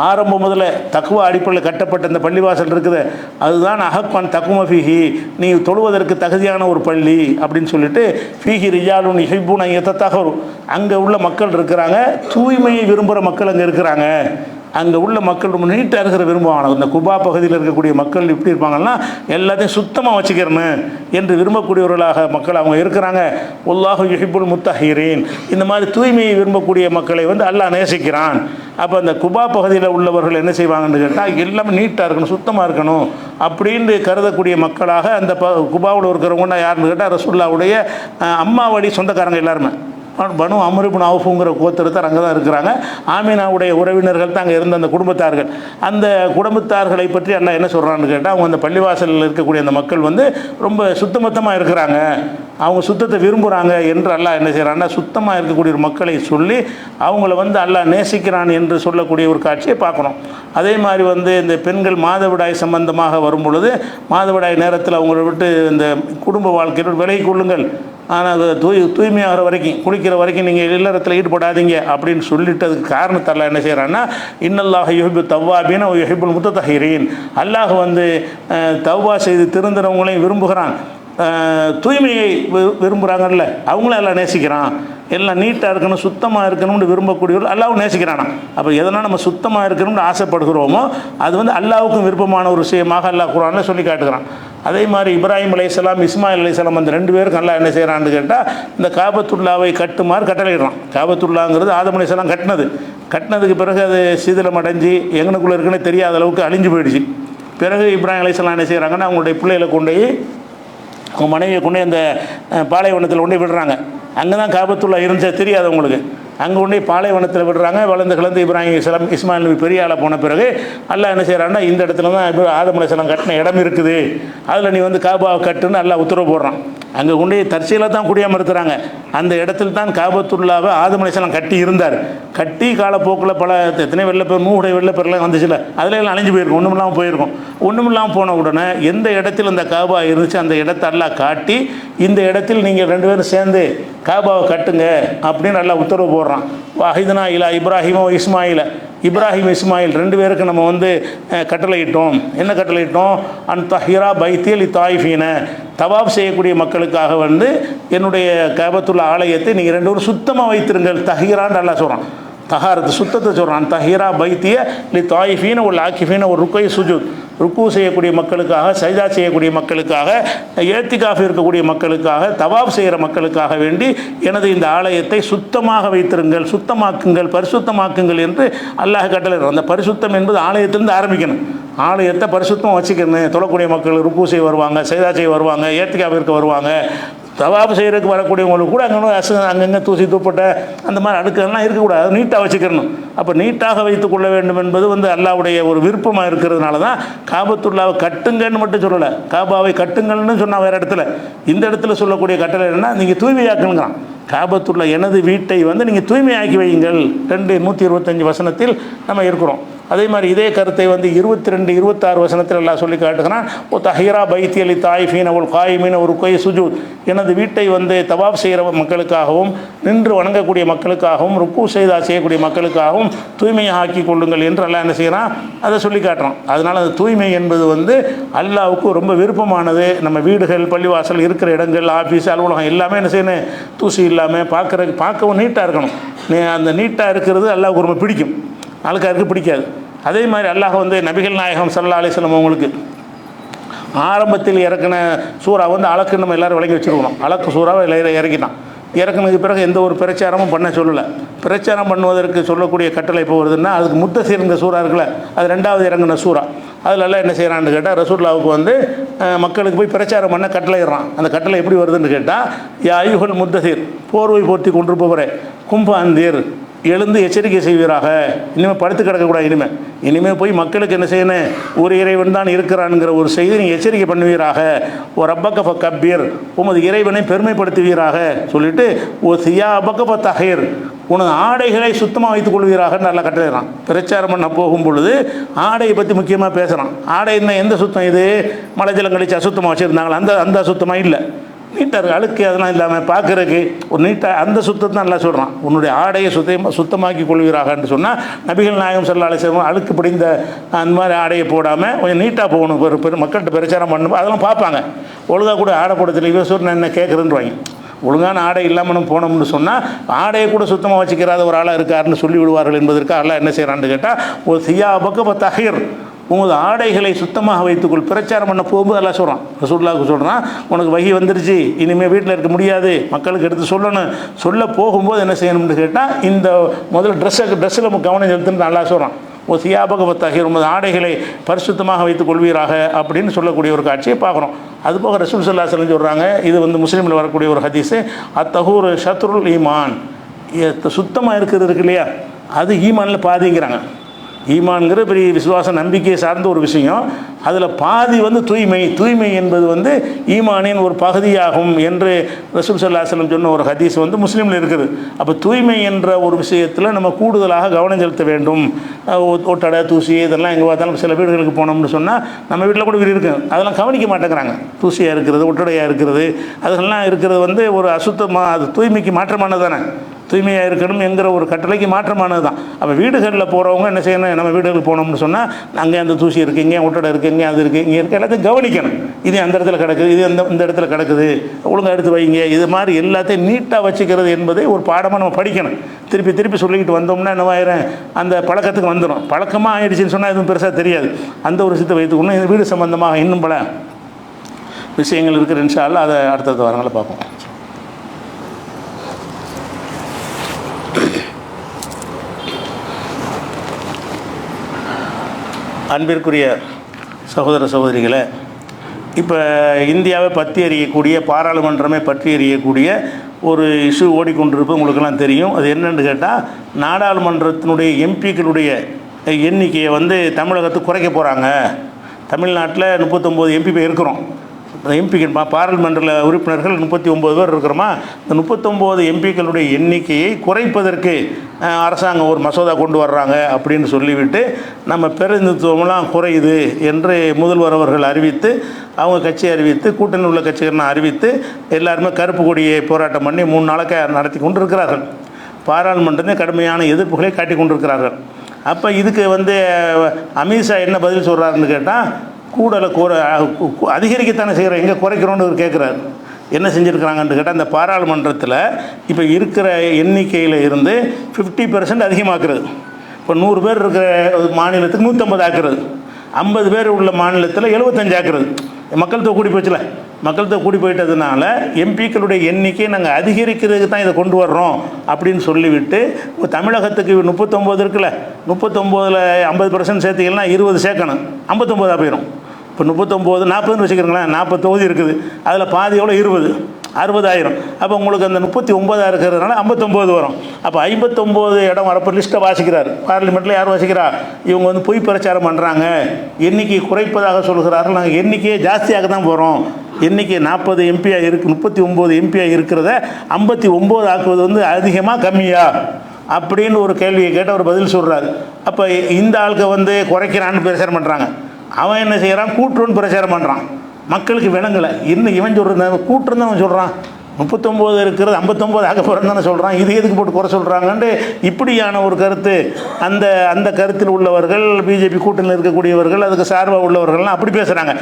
ஆரம்பம் முதல்ல தக்குவா அடிப்படையில் கட்டப்பட்ட இந்த பள்ளிவாசல் இருக்குது, அதுதான் அஹக்வான் தக்கும ஃபீஹி, நீ தொழுவதற்கு தகுதியான ஒரு பள்ளி அப்படின்னு சொல்லிட்டு ஃபீஹி ரிஜாலுன் யுஹிப்பூன யதத்தஹரு, அங்கே உள்ள மக்கள் இருக்கிறாங்க, தூய்மையை விரும்புகிற மக்கள் அங்கே இருக்கிறாங்க. அங்கே உள்ள மக்கள் ரொம்ப நீட்டாக இருக்கிற விரும்புவாங்க. இந்த குபா பகுதியில் இருக்கக்கூடிய மக்கள் எப்படி இருப்பாங்கன்னா எல்லாத்தையும் சுத்தமாக வச்சுக்கிறேன்னு என்று விரும்பக்கூடியவர்களாக மக்கள் அவங்க இருக்கிறாங்க. வல்லாஹு யுஹிப்புல் முத்தஹிரீன், இந்த மாதிரி தூய்மையை விரும்பக்கூடிய மக்களை வந்து அல்லாஹ் நேசிக்கிறான். அப்போ அந்த குபா பகுதியில் உள்ளவர்கள் என்ன செய்வாங்கன்னு கேட்டால் எல்லாமே நீட்டாக இருக்கணும், சுத்தமாக இருக்கணும் அப்படின்னு கருதக்கூடிய மக்களாக அந்த குபாவில் இருக்கிறவங்கன்னா யாருன்னு கேட்டால் ரசூலுல்லாஹ்வுடைய அம்மா வழி சொந்தக்காரங்க எல்லாருமே. பனு அம்ர் இப்னு அவ்ஃப்ங்கிற கோத்திரத்தார் அங்கே தான் இருக்கிறாங்க. ஆமீனாவுடைய உறவினர்கள் தான் அங்கே இருந்த அந்த குடும்பத்தார்கள். அந்த குடும்பத்தார்களை பற்றி அல்லாஹ் என்ன சொல்கிறான்னு கேட்டால் அவங்க அந்த பள்ளிவாசலில் இருக்கக்கூடிய அந்த மக்கள் வந்து ரொம்ப சுத்தமத்தமாக இருக்கிறாங்க, அவங்க சுத்தத்தை விரும்புகிறாங்க என்று அல்லாஹ் என்ன செய்கிறான்னா சுத்தமாக இருக்கக்கூடிய ஒரு மக்களை சொல்லி அவங்கள வந்து அல்லாஹ் நேசிக்கிறான் என்று சொல்லக்கூடிய ஒரு காட்சியை பார்க்கணும். அதே மாதிரி வந்து இந்த பெண்கள் மாதவிடாய் சம்பந்தமாக வரும் பொழுது மாதவிடாய் நேரத்தில் அவங்கள விட்டு இந்த குடும்ப வாழ்க்கையில் விலகி கொள்ளுங்கள், ஆனால் அது தூய்மையாகிற வரைக்கும் குளிக்கிற வரைக்கும் நீங்கள் இல்லறத்தில் ஈடுபடாதீங்க அப்படின்னு சொல்லிட்டு அதுக்கு காரணத்தால் என்ன செய்கிறான்னா இன்னல்லாஹ் யுஹிப்பு தவ்வாபீன யுஹிப்புல் முத்தஹிரீன், அல்லாஹ் வந்து தவ்வா செய்து திருந்துறவங்களையும் விரும்புகிறான், தூய்மையை விரும்புகிறாங்கல்ல அவங்களும் எல்லாம் நேசிக்கிறான். எல்லாம் நீட்டாக இருக்கணும், சுத்தமாக இருக்கணும்னு விரும்பக்கூடியவர்கள் அல்லாஹ்வும் நேசிக்கிறானா. அப்போ எதனால் நம்ம சுத்தமாக இருக்கணும்னு ஆசைப்படுகிறோமோ அது வந்து அல்லாஹ்வுக்கும் விருப்பமான ஒரு விஷயமாக அல்லாஹ் குர்ஆனில் சொல்லி காட்டுகிறான். அதே மாதிரி இப்ராஹிம் அலைஹிஸ்ஸலாம் இஸ்மாயில் அலைஹிஸ்ஸலாம் அந்த 2 பேருக்கும் அல்லாஹ் என்ன செய்கிறான்னு கேட்டால் இந்த காபத்துல்லாவை கட்டுமாறு கட்டளையிடுறான். காபத்துல்லாங்கிறது ஆதம் அலைஹிஸ்ஸலாம் கட்டினதுக்கு பிறகு அது சீதளம் அடைஞ்சு எங்கனுக்குள்ளே இருக்குன்னு தெரியாத அளவுக்கு அழிஞ்சு போயிடுச்சு. பிறகு இப்ராஹிம் அலைஹிஸ்ஸலாம் என்ன செய்கிறாங்கன்னா அவங்களுடைய பிள்ளைகளை கொண்டு போய் அவங்க மனைவியை கொண்டு அந்த பாலைவனத்தில் கொண்டு விடுறாங்க. அங்கே தான் காபத்துல்லா இருந்துச்சு தெரியாது அவங்களுக்கு. அங்கே கொண்டு பாலைவனத்தில் விடுறாங்க. வளர்ந்து இப்ராஹிம் இஸ்மாயில் நபி பெரிய ஆளாக போன பிறகு அல்லாஹ் என்ன செய்கிறான்னா இந்த இடத்துல தான் ஆதம் அலைஹிஸ்ஸலாம் கட்டின இடம் இருக்குது, அதில் நீ வந்து காபாவை கட்டுன்னு அல்லாஹ் உத்தரவு போடுறான். அங்கே கொண்டு தற்செயலாக தான் குடியமர்த்துறாங்க. அந்த இடத்துல தான் காபத்துல்லாவை ஆதம் அலைஹிஸ்ஸலாம் கட்டி இருந்தார். கட்டி காலப்போக்கில் பல எத்தனை வெள்ளப்பேர் நூடைய வெள்ளப்பேர்லாம் வந்துச்சுல, அதில் எல்லாம் அழிஞ்சு போயிருக்கும், ஒன்றுமில்லாமல் போயிருக்கும். ஒன்றுமில்லாமல் போன உடனே எந்த இடத்தில் அந்த காபா இருந்துச்சு அந்த இடத்தை அல்லாஹ் காட்டி இந்த இடத்தில் நீங்கள் 2 பேரும் சேர்ந்து காபாவை கட்டுங்க அப்படின்னு அல்லாஹ் உத்தரவு போடுறான். வாஹிதனா இலா இப்ராஹிமோ இப்ராஹிம் இஸ்மாயில் 2 பேருக்கு நம்ம வந்து கட்டளையிட்டோம். என்ன கட்டளையிட்டோம்? அன் தஹிரா பைத்தியல் தாயிஃபீன, தவாப் செய்யக்கூடிய மக்களுக்காக வந்து என்னுடைய காபத்துல்லா ஆலயத்தை நீங்கள் 2 பேரும் சுத்தமாக வைத்திருங்கள். தஹீரான்னு அல்லாஹ் சொல்கிறான். தஹாரத்து சுத்தத்தை சொல்கிறான். தஹீரா பைத்திய லி தாயிஃபீன ஒரு ஆக்கிஃபீன ஒரு ருக்கை சுஜூத், ருக்கு செய்யக்கூடிய மக்களுக்காக, சஜ்தா செய்யக்கூடிய மக்களுக்காக, ஏத்திகாஃப் இருக்கக்கூடிய மக்களுக்காக, தவாப் செய்கிற மக்களுக்காக வேண்டி எனது இந்த ஆலயத்தை சுத்தமாக வைத்திருங்கள், சுத்தமாக்குங்கள், பரிசுத்தமாக்குங்கள் என்று அல்லாஹ் கட்டளையிடுறான். அந்த பரிசுத்தம் என்பது ஆலயத்திலிருந்து ஆரம்பிக்கணும். ஆலயத்தை பரிசுத்தம் வச்சுக்கணும். தொழக்கூடிய மக்கள் ருக்கு செய்ய வருவாங்க, சஜ்தா செய்ய வருவாங்க, ஏத்திகாஃப் இருக்க வருவாங்க, தவாப் செய்கிறதுக்கு வரக்கூடியவங்களுக்கு கூட அங்கங்கே தூசி தூப்பட்ட அந்த மாதிரி அடுக்கெல்லாம் இருக்கக்கூடாது, அது நீட்டாக வச்சுக்கிறணும். அப்போ நீட்டாக வைத்து கொள்ள வேண்டும் என்பது வந்து அல்லாஹ்வுடைய ஒரு விருப்பமாக இருக்கிறதுனால தான் காபத்துல்லாவை கட்டுங்கன்னு மட்டும் சொல்லலை, காபாவை கட்டுங்கள்னு சொன்னால் வேறு இடத்துல. இந்த இடத்துல சொல்லக்கூடிய கட்டளை என்னன்னா நீங்கள் தூய்மையாக்கணுங்கிறான். காபத்துல்லா எனது வீட்டை வந்து நீங்கள் தூய்மையாக்கி வையுங்கள். 125 வசனத்தில் நம்ம இருக்கிறோம். அதே மாதிரி இதே கருத்தை வந்து 22, 26 வசனத்தில் எல்லாம் சொல்லி காட்டுகிறான். ஓ தஹீரா பைத்தி அலி தாயிஃபீன ஒரு காயிமீன ஒரு கொய் சுஜூத், எனது வீட்டை வந்து தவாப் செய்கிற மக்களுக்காகவும் நின்று வணங்கக்கூடிய மக்களுக்காகவும் ருக்கு செய்யக்கூடிய மக்களுக்காகவும் தூய்மையாக ஆக்கி கொள்ளுங்கள் என்று அல்லாஹ் என்ன செய்கிறான் அதை சொல்லி காட்டுறான். அதனால் அந்த தூய்மை என்பது வந்து அல்லாஹ்வுக்கு ரொம்ப விருப்பமானது. நம்ம வீடுகள், பள்ளிவாசல், இருக்கிற இடங்கள், ஆஃபீஸ், அலுவலகம் எல்லாமே என்ன செய்யணும், தூசி இல்லாமல் பார்க்கவும் நீட்டாக இருக்கணும். அந்த நீட்டாக இருக்கிறது அல்லாஹ்வுக்கு ரொம்ப பிடிக்கும், ஆளுக்காருக்கு பிடிக்காது. அதே மாதிரி அல்லாஹ் வந்து நபிகள் நாயகம் ஸல்லல்லாஹு அலைஹி வஸல்லம் அவங்களுக்கு ஆரம்பத்தில் இறக்கின சூறா வந்து அலக்கு நம்ம எல்லோரும் விளங்கி வச்சுருக்கணும். அலக்கு சூறாவை இறக்கிட்டான். இறக்குனதுக்கு பிறகு எந்த ஒரு பிரச்சாரமும் பண்ண சொல்லலை. பிரச்சாரம் பண்ணுவதற்கு சொல்லக்கூடிய கட்டளை இப்போ வருதுன்னா அதுக்கு முத்தசீர் சூறா இருக்குல்ல, அது 2வது இறங்குன சூறா. அதிலெல்லாம் என்ன செய்கிறான்னு கேட்டால் ரசூலுல்லாஹ்வுக்கு வந்து மக்களுக்கு போய் பிரச்சாரம் பண்ண கட்டளையிடுறான். அந்த கட்டளை எப்படி வருதுன்னு கேட்டால், யா அய்யுஹல் முத்தசீர், போர்வை போர்த்தி கொண்டிருப்பவரே, கும்பாந்தீர், எழுந்து எச்சரிக்கை செய்வீராக. இனிமேல் படுத்து கிடக்கக்கூடாது. இனிமேல் போய் மக்களுக்கு என்ன செய்யணும், ஒரு இறைவன் தான் இருக்கிறான்ங்கிற ஒரு செய்தி நீங்கள் எச்சரிக்கை பண்ணுவீராக. ஒரு ரப்பக்க ஃப கப்பீர், உமது இறைவனை பெருமைப்படுத்துவீராக சொல்லிட்டு, ஒரு சியாபக்க ஃப தஹீர், உனது ஆடைகளை சுத்தமாக வைத்துக் கொள்வீராக நல்லா கட்டளைறான். பிரச்சாரம் பண்ண போகும் பொழுது ஆடையை பற்றி முக்கியமாக பேசுகிறான். ஆடை என்ன, எந்த சுத்தம் இது? மலை ஜலம் கழிச்சு அசுத்தமாக வச்சுருந்தாங்களா? அந்த அசுத்தமாக இல்லை, நீட்டாக இருக்குது, அழுக்கு அதெல்லாம் இல்லாமல் பார்க்குறதுக்கு ஒரு நீட்டாக அந்த சுத்தத்தை தான் நல்லா சொல்கிறான். உன்னுடைய ஆடையை சுத்தமாக்கி கொள்வீராகன்னு சொன்னால், நபிகள் நாயகம் ஸல்லல்லாஹு அலைஹி வஸல்லம் அழுக்கு பிடிந்த அந்த மாதிரி ஆடையை போடாமல் கொஞ்சம் நீட்டாக போகணும். மக்கள்கிட்ட பிரச்சாரம் பண்ணணும். அதெல்லாம் பார்ப்பாங்க. ஒழுங்காக கூட ஆடை போட தெரியல, இவன் நான் என்ன கேட்குறேன்றாங்க. ஒழுங்கான ஆடை இல்லாமல் போனோம்னு சொன்னால் ஆடையை கூட சுத்தமாக வச்சுக்கிறாத ஒரு ஆளாக இருக்காருன்னு சொல்லி விடுவார்கள் என்பதற்காக அல்லாஹ் என்ன செய்கிறான்னு கேட்டால், ஒரு சியாபக்க தஹீர், உங்களது ஆடைகளை சுத்தமாக வைத்துக்கொள். பிரச்சாரம் பண்ண போகும்போது எல்லாம் சொல்கிறான். ரசூலுல்லாஹ்வுக்கு சொல்கிறான், உனக்கு வகி வந்துருச்சு, இனிமேல் வீட்டில் இருக்க முடியாது, மக்களுக்கு எடுத்து சொல்லணும். சொல்ல போகும்போது என்ன செய்யணும்னு கேட்டால், இந்த முதல்ல ட்ரெஸ்ஸில் கவனம் செலுத்துன்னு நல்லா சொல்கிறான். ஒரு சியாபக தஹீர், உமது ஆடைகளை பரிசுத்தமாக வைத்துக் கொள்வீராக அப்படின்னு சொல்லக்கூடிய ஒரு காட்சியை பார்க்குறோம். அதுபோக ரசூல் ஸல்லல்லாஹு அலைஹி வஸல்லம் சொல்கிறாங்க, இது வந்து முஸ்லீமில் வரக்கூடிய ஒரு ஹதீஸு, அத்தஹூர் ஷத்ருல் ஈமான், சுத்தமாக இருக்கிறது இருக்கு இல்லையா, அது ஈமானில் பாதிங்கிறாங்க. ஈமான்கிற பெரிய விசுவாச நம்பிக்கையை சார்ந்த ஒரு விஷயம். அதில் பாதி வந்து தூய்மை என்பது வந்து ஈமானின் ஒரு பகுதியாகும் என்று ரசூல் ஸல்லல்லாஹு அலைஹி வஸல்லம் சொன்ன ஒரு ஹதீஸ் வந்து முஸ்லீமில் இருக்குது. அப்போ தூய்மை என்ற ஒரு விஷயத்தில் நம்ம கூடுதலாக கவனம் செலுத்த வேண்டும். ஒட்டடை தூசி இதெல்லாம் எங்கே பார்த்தாலும் சில வீடுகளுக்கு போனோம்னு சொன்னால், நம்ம வீட்டில் கூட வீடு இருக்குது, அதெல்லாம் கவனிக்க மாட்டேங்கிறாங்க. தூசியாக இருக்கிறது, ஒட்டடையாக இருக்கிறது, அதெல்லாம் இருக்கிறது வந்து ஒரு அசுத்தமாக, அது தூய்மைக்கு மாற்றமானது தானே. தூய்மையாக இருக்கணும் என்கிற ஒரு கட்டளைக்கு மாற்றமானது தான். அப்போ வீடுகளில் போகிறவங்க என்ன செய்யணும், நம்ம வீடுகளுக்கு போனோம்னு சொன்னால் அங்கே அந்த தூசி இருக்குது, இங்கே ஒட்டடை இருக்குது, இங்கே அது இருக்குது, இங்கே இருக்குது, எல்லாத்தையும் கவனிக்கணும். இது அந்த இடத்துல கிடக்குது, இது இந்த இடத்துல கிடக்குது, ஒழுங்காக எடுத்து வைங்க. இது மாதிரி எல்லாத்தையும் நீட்டாக வச்சுக்கிறது என்பதை ஒரு பாடமாக நம்ம படிக்கணும். திருப்பி சொல்லிக்கிட்டு வந்தோம்னா என்னவாயிரும், அந்த பழக்கத்துக்கு வந்துடும். பழக்கமாக ஆயிடுச்சுன்னு சொன்னால் எதுவும் பெருசாக தெரியாது. அந்த ஒரு விஷயத்தை வைத்துக்கணும். இந்த வீடு சம்பந்தமாக இன்னும் பல விஷயங்கள் இருக்குது. இன்ஷா அல்லாஹ் அதை அடுத்தடுத்த வாரங்களை பார்ப்போம். அன்பிற்குரிய சகோதர சகோதரிகளை, இப்போ இந்தியாவை பற்றி எறியக்கூடிய, பாராளுமன்றமே பற்றி எறியக்கூடிய ஒரு இஷ்யூ ஓடிக்கொண்டிருப்பது உங்களுக்கெல்லாம் தெரியும். அது என்னென்னு கேட்டால், நாடாளுமன்றத்தினுடைய எம்பிக்களுடைய எண்ணிக்கையை வந்து தமிழகத்துக்கு குறைக்க போகிறாங்க. தமிழ்நாட்டில் 39 எம்பி இருக்கிறோம். எம்பிக்கள் பாராளுமன்ற உறுப்பினர்கள் 39 பேர் இருக்கிறோமா. இந்த 39 எம்பிக்களுடைய எண்ணிக்கையை குறைப்பதற்கு அரசாங்கம் ஒரு மசோதா கொண்டு வர்றாங்க அப்படின்னு சொல்லிவிட்டு, நம்ம பிரதிநிதித்துவம்லாம் குறையுது என்று முதல்வர் அவர்கள் அறிவித்து, அவங்க கட்சி அறிவித்து, கூட்டணி உள்ள கட்சிகள்லாம் அறிவித்து, எல்லாருமே கருப்பு கொடியை போராட்டம் பண்ணி 3 நாளைக்கு நடத்தி கொண்டிருக்கிறார்கள். பாராளுமன்றத்தை கடுமையான எதிர்ப்புகளை காட்டி கொண்டிருக்கிறார்கள். அப்போ இதுக்கு வந்து அமித்ஷா என்ன பதில் சொல்கிறாருன்னு கேட்டால், அதிகரிக்கத்தானே செய்கிறோம், எங்கே குறைக்கிறோன்னு கேட்குறாரு. என்ன செஞ்சுருக்கிறாங்கன்னு கேட்டால், இந்த பாராளுமன்றத்தில் இப்போ இருக்கிற எண்ணிக்கையில் இருந்து 50% அதிகமாக்குறது. இப்போ 100 பேர் இருக்கிற மாநிலத்துக்கு 150 ஆக்குறது, 50 பேர் உள்ள மாநிலத்தில் 75 ஆக்குறது. மக்கள் தொகை கூடி போச்சுல, மக்கள் தொகை கூடி போயிட்டதுனால எம்பிக்களுடைய எண்ணிக்கையை நாங்கள் அதிகரிக்கிறதுக்கு தான் இதை கொண்டு வர்றோம் அப்படின்னு சொல்லிவிட்டு, தமிழகத்துக்கு 39 இருக்குல்ல, 39ல் 50% சேர்த்திங்கன்னா 20 சேர்க்கணும், 59 போயிடும். இப்போ 39 40 வச்சுக்கிறீங்களேன், 40 தொகுதி இருக்குது, அதில் பாதி எவ்வளோ 20 60,000. அப்போ உங்களுக்கு அந்த 39 இருக்கிறதுனால 59 வரும். அப்போ 59 இடம் வரப்போ லிஸ்ட்டை வாசிக்கிறார். பார்லிமெண்ட்டில் யார் வாசிக்கிறா, இவங்க வந்து பொய் பிரச்சாரம் பண்ணுறாங்க, எண்ணிக்கை குறைப்பதாக சொல்கிறார்கள், நாங்கள் எண்ணிக்கையை ஜாஸ்தியாக தான் போகிறோம், எண்ணிக்கை 40 எம்பியாக இருக்குது, 39 எம்பியாக இருக்கிறத 59 ஆக்குவது வந்து அதிகமாக கம்மியா அப்படின்னு ஒரு கேள்வியை கேட்ட ஒரு பதில் சொல்கிறார். அப்போ இந்த ஆளுக்கு வந்து குறைக்கிறான்னு பிரச்சாரம் பண்ணுறாங்க, அவன் என்ன செய்கிறான், கூட்டுறன்னு பிரச்சாரம் பண்ணுறான். மக்களுக்கு விளங்கலை. இன்னும் இவன் சொல்கிறான், கூட்டுறன்னு அவன் சொல்கிறான், 39 இருக்கிறது 59 ஆக போகிறேன்னு தானே சொல்கிறான், இது எதுக்கு போட்டு குறை சொல்கிறாங்கன்ட்டு இப்படியான ஒரு கருத்து. அந்த கருத்தில் உள்ளவர்கள், பிஜேபி கூட்டணியில் இருக்கக்கூடியவர்கள், அதுக்கு சார்பாக உள்ளவர்கள்லாம் அப்படி பேசுகிறாங்க.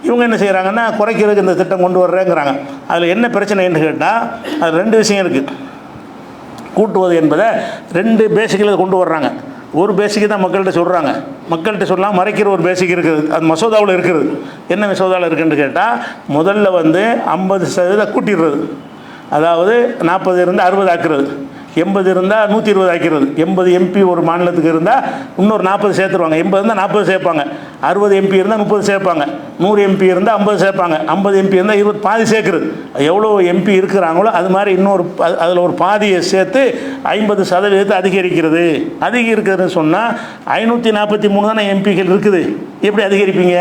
இவங்க என்ன செய்கிறாங்கன்னா, குறைக்கிறதுக்கு இந்த திட்டம் கொண்டு வர்றேங்கிறாங்க. அதில் என்ன பிரச்சனைன்னு கேட்டால், அது 2 விஷயம் இருக்குது. கூட்டுவது என்பதை 2 பேசிக்கில் கொண்டு வர்றாங்க. ஒரு பேசிக்கு தான் மக்கள்கிட்ட சொல்கிறாங்க, மக்கள்கிட்ட சொல்லலாம் மறைக்கிற ஒரு பேசிக் இருக்குது, அது மசோதாவில் இருக்கிறது. என்ன மசோதாவில் இருக்குதுன்னு கேட்டால், முதல்ல வந்து 50% கூட்டிடுறது, அதாவது 40 இருந்தால் 60 ஆக்குறது, 80 இருந்தால் 120 ஆக்கிறது. 80 எம்பி ஒரு மாநிலத்துக்கு இருந்தால் இன்னொரு 40 சேர்த்துருவாங்க. 80 இருந்தால் 40 சேர்ப்பாங்க. 60 எம்பி இருந்தால் 30 சேர்ப்பாங்க. 100 எம்பி இருந்தால் 50 சேர்ப்பாங்க. 50 எம்பி இருந்தால் 20, பாதி சேர்க்குறது. எவ்வளோ எம்பி இருக்கிறாங்களோ அது மாதிரி இன்னொரு அதில் ஒரு பாதியை சேர்த்து 50% அதிகரிக்கிறது. அதிகரிக்கிறதுன்னு சொன்னால் 543 தானே எம்பிகள் இருக்குது. எப்படி அதிகரிப்பீங்க?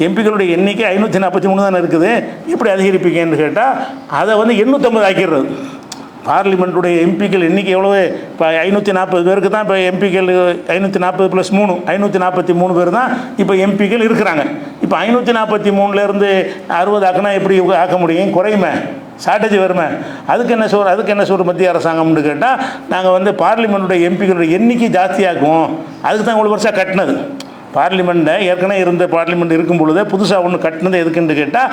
எம்பிக்களுடைய எண்ணிக்கை 543 தானே இருக்குது. எப்படி அதிகரிப்பீங்கன்னு கேட்டால் அதை வந்து 850 ஆக்கிடுறது. பார்லிமெண்ட்டுடைய எம்பிக்கள் எண்ணிக்கை எவ்வளவு? இப்போ 540 பேருக்கு தான் இப்போ எம்பிக்கள் 540 + 3 543 பேர் தான் இப்போ எம்பிக்கள் இருக்கிறாங்க. இப்போ 543லேருந்து 60 ஆக்கினா எப்படி ஆக்க முடியும்? குறையுமே, ஷார்ட்டேஜ் வருமே. அதுக்கு என்ன சொல்கிற மத்திய அரசாங்கம்னு கேட்டால், நாங்கள் வந்து பார்லிமெண்ட்டுடைய எம்பிக்களுடைய எண்ணிக்கை ஜாஸ்தியாக்குவோம். அதுக்கு தான் இவ்வளோ வருஷம் கட்டினது. பார்லிமெண்ட்டை ஏற்கனவே இருந்த பார்லிமெண்ட் இருக்கும் பொழுதே புதுசாக ஒன்று கட்டினது எதுக்குன்னு கேட்டால்,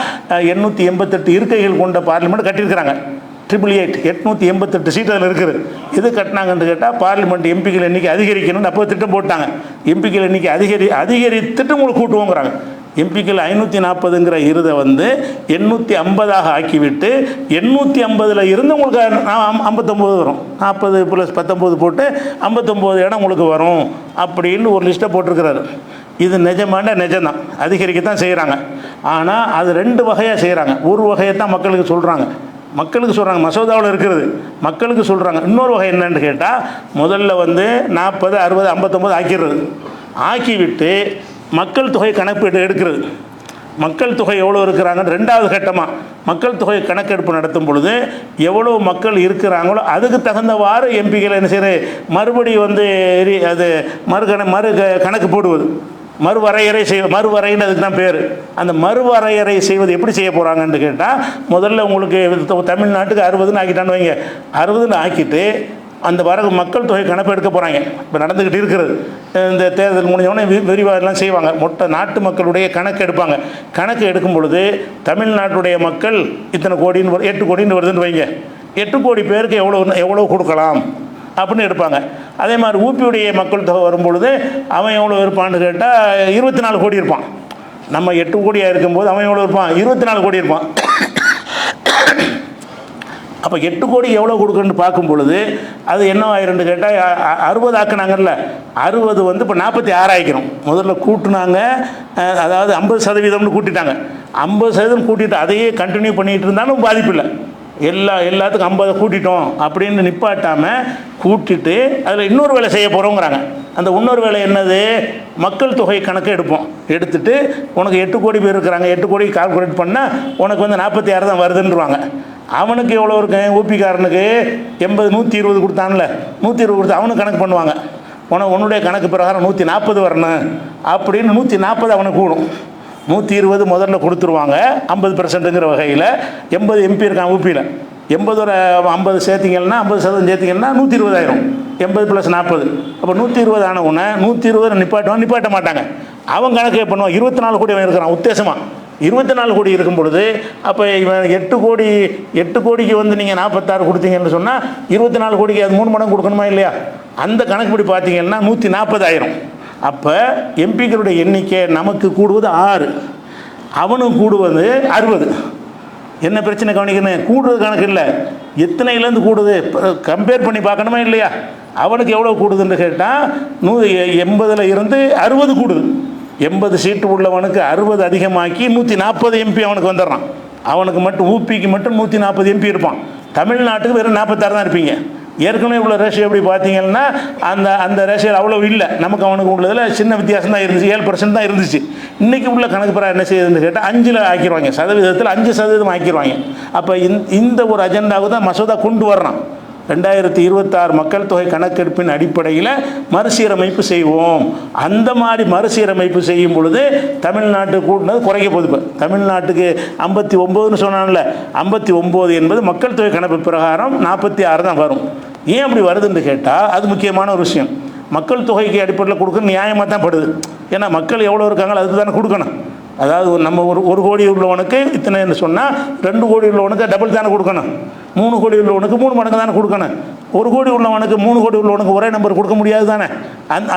888 இருக்கைகள் கொண்ட பார்லிமெண்ட் கட்டியிருக்கிறாங்க. 888 சீட் அதில் இருக்குது. எது கட்டினாங்கன்னு கேட்டால், பார்லிமெண்ட் எம்பிக்கள் எண்ணிக்கை அதிகரிக்கணும்னு அப்போ திட்டம் போட்டாங்க. எம்பிக்கள் எண்ணிக்கை அதிகரித்துட்டு உங்களுக்கு கூட்டுவோங்கிறாங்க. எம்பிக்கள் 540ங்கிற இருதை வந்து 850 ஆக்கிவிட்டு 850 இருந்து உங்களுக்கு 59 வரும். 40 + 19 போட்டு 59 இடம் உங்களுக்கு வரும் அப்படின்னு ஒரு லிஸ்ட்டை போட்டிருக்கிறாரு. இது நிஜம்தான், அதிகரிக்கத்தான் செய்கிறாங்க. ஆனால் அது 2 வகையாக செய்கிறாங்க. ஒரு வகையை தான் மக்களுக்கு சொல்கிறாங்க, மசோதாவில் இருக்கிறது மக்களுக்கு சொல்கிறாங்க. இன்னொரு வகை என்னன்னு கேட்டால், முதல்ல வந்து 40, 60, 59 ஆக்கிடுறது. ஆக்கிவிட்டு மக்கள் தொகை கணக்கு எடுக்கிறது. மக்கள் தொகை எவ்வளோ இருக்கிறாங்கன்னு 2வது கட்டமாக மக்கள் தொகை கணக்கெடுப்பு நடத்தும் பொழுது எவ்வளோ மக்கள் இருக்கிறாங்களோ அதுக்கு தகுந்தவாறு எம்பிக்களை என்ன செய்கிற மறுபடியும் வந்து அது கணக்கு போடுவது, மறுவரைன்னு அதுக்கு தான் பேர். அந்த மறுவரையறை செய்வது எப்படி செய்ய போகிறாங்கன்னு கேட்டால், முதல்ல உங்களுக்கு தமிழ்நாட்டுக்கு 60ன்னு ஆக்கிட்டான்னு வைங்க. 60ன்னு ஆக்கிட்டு அந்த மக்கள் தொகை கணக்கு எடுக்க போகிறாங்க. இப்போ நடந்துக்கிட்டு இருக்கிறது. இந்த தேர்தல் முடிஞ்சவொடனே விரிவாகலாம் செய்வாங்க. மொத்த நாட்டு மக்களுடைய கணக்கு எடுப்பாங்க. கணக்கு எடுக்கும் பொழுது தமிழ்நாட்டுடைய மக்கள் இத்தனை கோடின்னு 8 கோடின்னு வருதுன்னு வைங்க. 8 கோடி பேருக்கு எவ்வளோ கொடுக்கலாம் அப்படின்னு எடுப்பாங்க. அதே மாதிரி ஊபியுடைய மக்கள் தொகை வரும்பொழுது அவன் எவ்வளோ இருப்பான்னு கேட்டால் 24 கோடி இருப்பான். நம்ம 8 கோடியாக இருக்கும்போது அவன் எவ்வளோ இருப்பான்? 24 கோடி இருப்பான். அப்போ 8 கோடி எவ்வளோ கொடுக்குன்னு பார்க்கும் பொழுது அது என்ன ஆயிருன்னு கேட்டால், 60 ஆக்குனாங்கல்ல, 60 வந்து இப்போ 46 ஆகிக்கிறோம். முதல்ல கூட்டினாங்க, அதாவது 50% கூட்டிட்டாங்க. 50% கூட்டிட்டு அதையே கண்டினியூ பண்ணிகிட்டு இருந்தாலும் பாதிப்பு இல்லை. எல்லாத்துக்கும் 50 கூட்டிட்டோம் அப்படின்னு நிப்பாட்டாமல் கூட்டிட்டு அதில் இன்னொரு வேலை செய்ய போகிறோங்கிறாங்க. அந்த இன்னொரு வேலை என்னது? மக்கள் தொகை கணக்கு எடுத்துட்டு உனக்கு 8 கோடி பேர் இருக்கிறாங்க, 8 கோடி கால்குலேட் பண்ணால் உனக்கு வந்து 46 தான் வருதுன்றாங்க. அவனுக்கு எவ்வளோ இருக்கு? ஊபிக்காரனுக்கு 80, 120 கொடுத்தான்ல, 120 கொடுத்து அவனுக்கு கணக்கு பண்ணுவாங்க. உன்னுடைய கணக்கு பிரகாரம் 140 வரணும் அப்படின்னு 140 அவனுக்கு கூடும். 120 முதல்ல கொடுத்துருவாங்க 50%ங்கிற வகையில். 80 எம்பி இருக்கான் ஊபியில். 50 சேர்த்திங்கன்னா 50% சேர்த்திங்கன்னா 120 ஆயிரும். 80 + 40 அப்போ 120 ஆன உடனே 120 நிப்பாட்ட மாட்டாங்க. அவன் கணக்கு பண்ணுவான். 24 கோடி அவன் இருக்கிறான் உத்தேசமாக. 24 கோடி இருக்கும் பொழுது அப்போ இவன் 8 கோடிக்கு வந்து நீங்கள் 46 கொடுத்தீங்கன்னு சொன்னால் 24 கோடிக்கு அது 3 மடங்கு கொடுக்கணுமா இல்லையா? அந்த கணக்குப்படி பார்த்தீங்கன்னா 140 ஆயிரும். அப்போ எம்பிக்களுடைய எண்ணிக்கை நமக்கு கூடுவது 6, அவனுக்கு கூடுவது 60. என்ன பிரச்சனை கவனிக்கணும்? கூடுறது கணக்கு இல்லை, எத்தனையிலேருந்து கூடுது கம்பேர் பண்ணி பார்க்கணுமா இல்லையா? அவனுக்கு எவ்வளோ கூடுதுன்னு கேட்டால் 80ல் இருந்து 60 கூடுது. 80 சீட்டு உள்ளவனுக்கு 60 அதிகமாக்கி 140 எம்பி அவனுக்கு வந்துடுறான். அவனுக்கு மட்டும் ஊபிக்கு மட்டும் 140 எம்பி இருப்பான். தமிழ்நாட்டுக்கு வெறும் 46 தான் இருப்பீங்க. ஏற்கனவே உள்ள ரேஷியோ எப்படி பார்த்தீங்கன்னா அந்த ரேஷியோ அவ்வளோ இல்லை. நமக்கு அவனுக்கு உள்ளதில் சின்ன வித்தியாசம் தான் இருந்துச்சு, 7% தான் இருந்துச்சு. இன்றைக்கி உள்ள கணக்கு பிறகு என்ன செய்யுதுன்னு கேட்டால் 5ல் ஆக்கிடுவாங்க, சதவீதத்தில் 5% ஆக்கிடுவாங்க. அப்போ இந்த ஒரு அஜெண்டாவுக்கு தான் மசோதா கொண்டு வர்றான். 2026 மக்கள் தொகை கணக்கெடுப்பின் அடிப்படையில் மறுசீரமைப்பு செய்வோம். அந்த மாதிரி மறுசீரமைப்பு செய்யும் பொழுது தமிழ்நாட்டு கூட்டினது குறைக்க போகுது. இப்போ தமிழ்நாட்டுக்கு 59ன்னு சொன்னான்ல, 59 என்பது மக்கள் தொகை கணக்கு பிரகாரம் 46 தான் வரும். ஏன் அப்படி வருதுன்னு கேட்டால் அது முக்கியமான ஒரு விஷயம். மக்கள் தொகைக்கு அடிப்படையில் கொடுக்க நியாயமாக தான் படுது. ஏன்னா மக்கள் எவ்வளோ இருக்காங்களோ அதுக்கு தானே கொடுக்கணும். அதாவது நம்ம ஒரு கோடி உள்ளவனுக்கு இத்தனைன்னு சொன்னால் 2 கோடி உள்ளவனுக்கு டபுள் தானே கொடுக்கணும். 3 கோடி உள்ளவனுக்கு 3 மடங்கு தானே கொடுக்கணும். 1 கோடி உள்ளவனுக்கு 3 கோடி உள்ளவனுக்கு ஒரே நம்பர் கொடுக்க முடியாது தானே.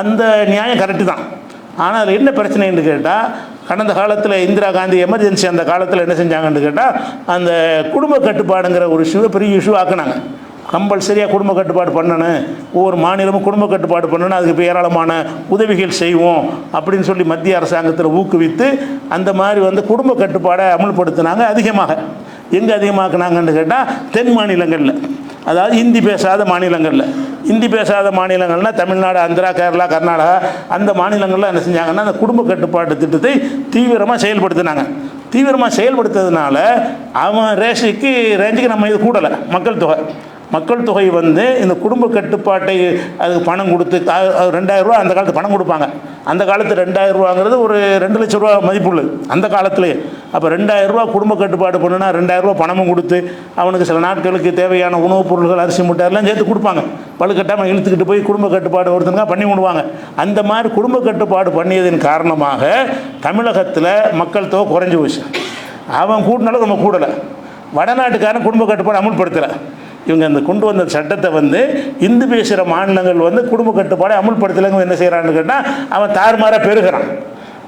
அந்த நியாயம் கரெக்டு தான். ஆனால் அதில் என்ன பிரச்சனைன்னு கேட்டால் கடந்த காலத்தில் இந்திரா காந்தி எமர்ஜென்சி அந்த காலத்தில் என்ன செஞ்சாங்கன்னு கேட்டால் அந்த குடும்ப கட்டுப்பாடுங்கிற ஒரு இஷ்யூவை பெரிய இஷ்யூ ஆக்குனாங்க. கம்பல்சரியாக குடும்ப கட்டுப்பாடு பண்ணணும், ஒவ்வொரு மாநிலமும் குடும்ப கட்டுப்பாடு பண்ணணும், அதுக்கு ஏராளமான உதவிகள் செய்வோம் அப்படின்னு சொல்லி மத்திய அரசாங்கத்தில் ஊக்குவித்து அந்த மாதிரி குடும்ப கட்டுப்பாடை அமல்படுத்தினாங்க. அதிகமாக எங்கே அதிகமாக்குனாங்கன்னு கேட்டால் தென் மாநிலங்களில், அதாவது ஹிந்தி பேசாத மாநிலங்களில். ஹிந்தி பேசாத மாநிலங்கள்னால் தமிழ்நாடு, ஆந்திரா, கேரளா, கர்நாடகா அந்த மாநிலங்களில் என்ன செஞ்சாங்கன்னா அந்த குடும்ப கட்டுப்பாட்டு திட்டத்தை தீவிரமாக செயல்படுத்தினாங்க. தீவிரமாக செயல்படுத்துறதுனால அவன் ரேஞ்சுக்கு நம்ம இது கூடலை. மக்கள் தொகை இந்த குடும்ப கட்டுப்பாட்டை அதுக்கு பணம் கொடுத்து 2000 ரூபா அந்த காலத்து பணம் கொடுப்பாங்க. அந்த காலத்து 2000 ரூபாங்கிறது ஒரு 2 லட்ச ரூபா மதிப்புள்ளது அந்த காலத்துலேயே. அப்போ 2000 ரூபா குடும்ப கட்டுப்பாடு பண்ணுனா 2000 ரூபா பணமும் கொடுத்து அவனுக்கு சில நாட்களுக்கு தேவையான உணவுப் பொருள்கள், அரிசி மூட்டை எல்லாம் சேர்த்து கொடுப்பாங்க. பழுக்கட்டாமல் இழுத்துக்கிட்டு போய் குடும்ப கட்டுப்பாடு ஒருத்தங்க பண்ணி விடுவாங்க. அந்த மாதிரி குடும்ப கட்டுப்பாடு பண்ணியதன் காரணமாக தமிழகத்தில் மக்கள் தொகை குறைஞ்சி போச்சு. அவன் கூட்டினாலும் நம்ம கூடலை. வடநாட்டுக்காரன் குடும்ப கட்டுப்பாடு அமுல்படுத்தலை. இவங்க அந்த கொண்டு வந்த சட்டத்தை இந்து பேசுகிற மாநிலங்கள் குடும்ப கட்டுப்பாடை அமுல்படுத்தலைங்க என்ன செய்கிறான்னு கேட்டால் அவன் தாறுமாறாக பெருகிறான்.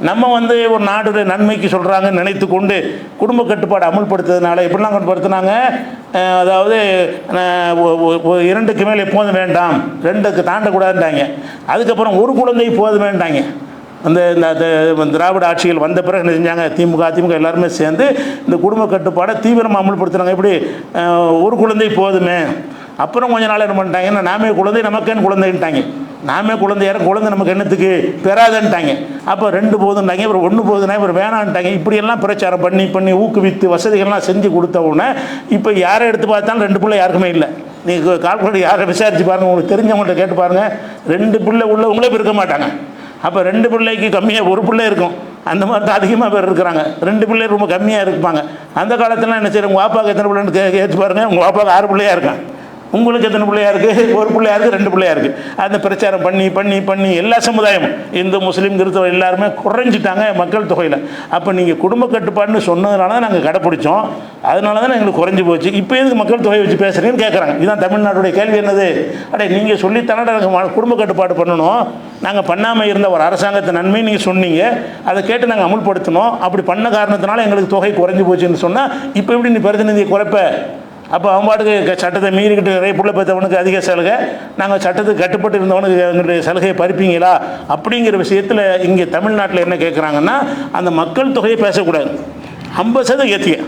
நம்ம ஒரு நாடுடைய நன்மைக்கு சொல்கிறாங்கன்னு நினைத்து கொண்டு குடும்ப கட்டுப்பாடு அமுல்படுத்துறதுனால எப்படிலாம் கட்டுப்படுத்தினாங்க, அதாவது 2க்கு மேலே எப்போதும் வேண்டாம், 2க்கு தாண்டக்கூடாதுன்ட்டாங்க. அதுக்கப்புறம் ஒரு குழந்தை போதும் வேண்டாங்க. இந்த திராவிட ஆட்சிகள் வந்த பிறகு என்ன செஞ்சாங்க, அதிமுக எல்லாருமே சேர்ந்து இந்த குடும்ப கட்டுப்பாடை தீவிரமாக அமல்படுத்துகிறாங்க. எப்படி ஒரு குழந்தை போதுமே. அப்புறம் கொஞ்ச நாள் என்ன பண்ணிட்டாங்கன்னா நாமே குழந்தை நமக்கேன்னு குழந்தைன்ட்டாங்க. நாமே குழந்தை நமக்கு என்னத்துக்கு பெறாதுன்ட்டாங்க. அப்போ 2 போதுன்ட்டாங்க, அப்புறம் 1 போதுன்னா அப்புறம் வேணான்ட்டாங்க. இப்படியெல்லாம் பிரச்சாரம் பண்ணி ஊக்குவித்து வசதிகள்லாம் செஞ்சு கொடுத்த உடனே இப்போ யாரை எடுத்து பார்த்தாலும் 2 பிள்ளை யாருக்குமே இல்லை. நீங்கள் கால்குலேட் யாரை விசாரித்து பாருங்கள், உங்களுக்கு தெரிஞ்சவங்கள்ட்ட கேட்டு பாருங்கள், 2 பிள்ளை உள்ளவங்களே இருக்க மாட்டாங்க. அப்போ 2 பிள்ளைக்கு கம்மியாக 1 பிள்ளை இருக்கும். அந்த மாதிரி தான் அதிகமாக பேர் இருக்கிறாங்க. 2 பிள்ளை ரொம்ப கம்மியாக இருப்பாங்க. அந்த காலத்துலாம் என்ன செய்யணும், உங்கள் வாப்பாவுக்கு எத்தனை பிள்ளைன்னு கேட்டு பாருங்கள். உங்கள் வாப்பாவுக்கு 6 பிள்ளையாக இருக்கான். உங்களுக்கு எத்தனை பிள்ளையா இருக்குது? 1 பிள்ளையா இருக்குது, 2 பிள்ளையா இருக்குது. அந்த பிரச்சாரம் பண்ணி எல்லா சமுதாயமும் இந்து, முஸ்லீம், கிறிஸ்தவ எல்லாருமே குறைஞ்சிட்டாங்க மக்கள் தொகையில். அப்போ நீங்கள் குடும்ப கட்டுப்பாடுன்னு சொன்னதுனால தான் நாங்கள் கடைப்பிடிச்சோம், அதனால தான் எங்களுக்கு குறைஞ்சி போச்சு. இப்போ எதுக்கு மக்கள் தொகை வச்சு பேசுகிறீங்கன்னு கேட்குறாங்க. இதுதான் தமிழ்நாட்டுடைய கேள்வி. என்னது, நீங்கள் சொல்லித்தானே நாங்கள் குடும்ப கட்டுப்பாடு பண்ணணும், நாங்கள் பண்ணாமல் இருந்த ஒரு அரசாங்கத்தை நன்மை நீங்கள் சொன்னீங்க, அதை கேட்டு நாங்கள் அமுல்படுத்தணும். அப்படி பண்ண காரணத்தினால எங்களுக்கு தொகை குறைஞ்சி போச்சுன்னு சொன்னால் இப்போ எப்படி நீ பிரதிநிதியை குறைப்ப? அப்போ அவன் பாட்டுக்கு சட்டத்தை மீறிக்கிட்டு நிறைய புள்ள பெற்றவனுக்கு அதிக சலுகை, நாங்கள் சட்டத்துக்கு கட்டுப்பட்டு இருந்தவனுக்கு எங்களுடைய சலுகையை பறிப்பீங்களா அப்படிங்கிற விஷயத்தில் இங்கே தமிழ்நாட்டில் என்ன கேட்குறாங்கன்னா, அந்த மக்கள் தொகையை பேசக்கூடாது, 50% ஏற்றிய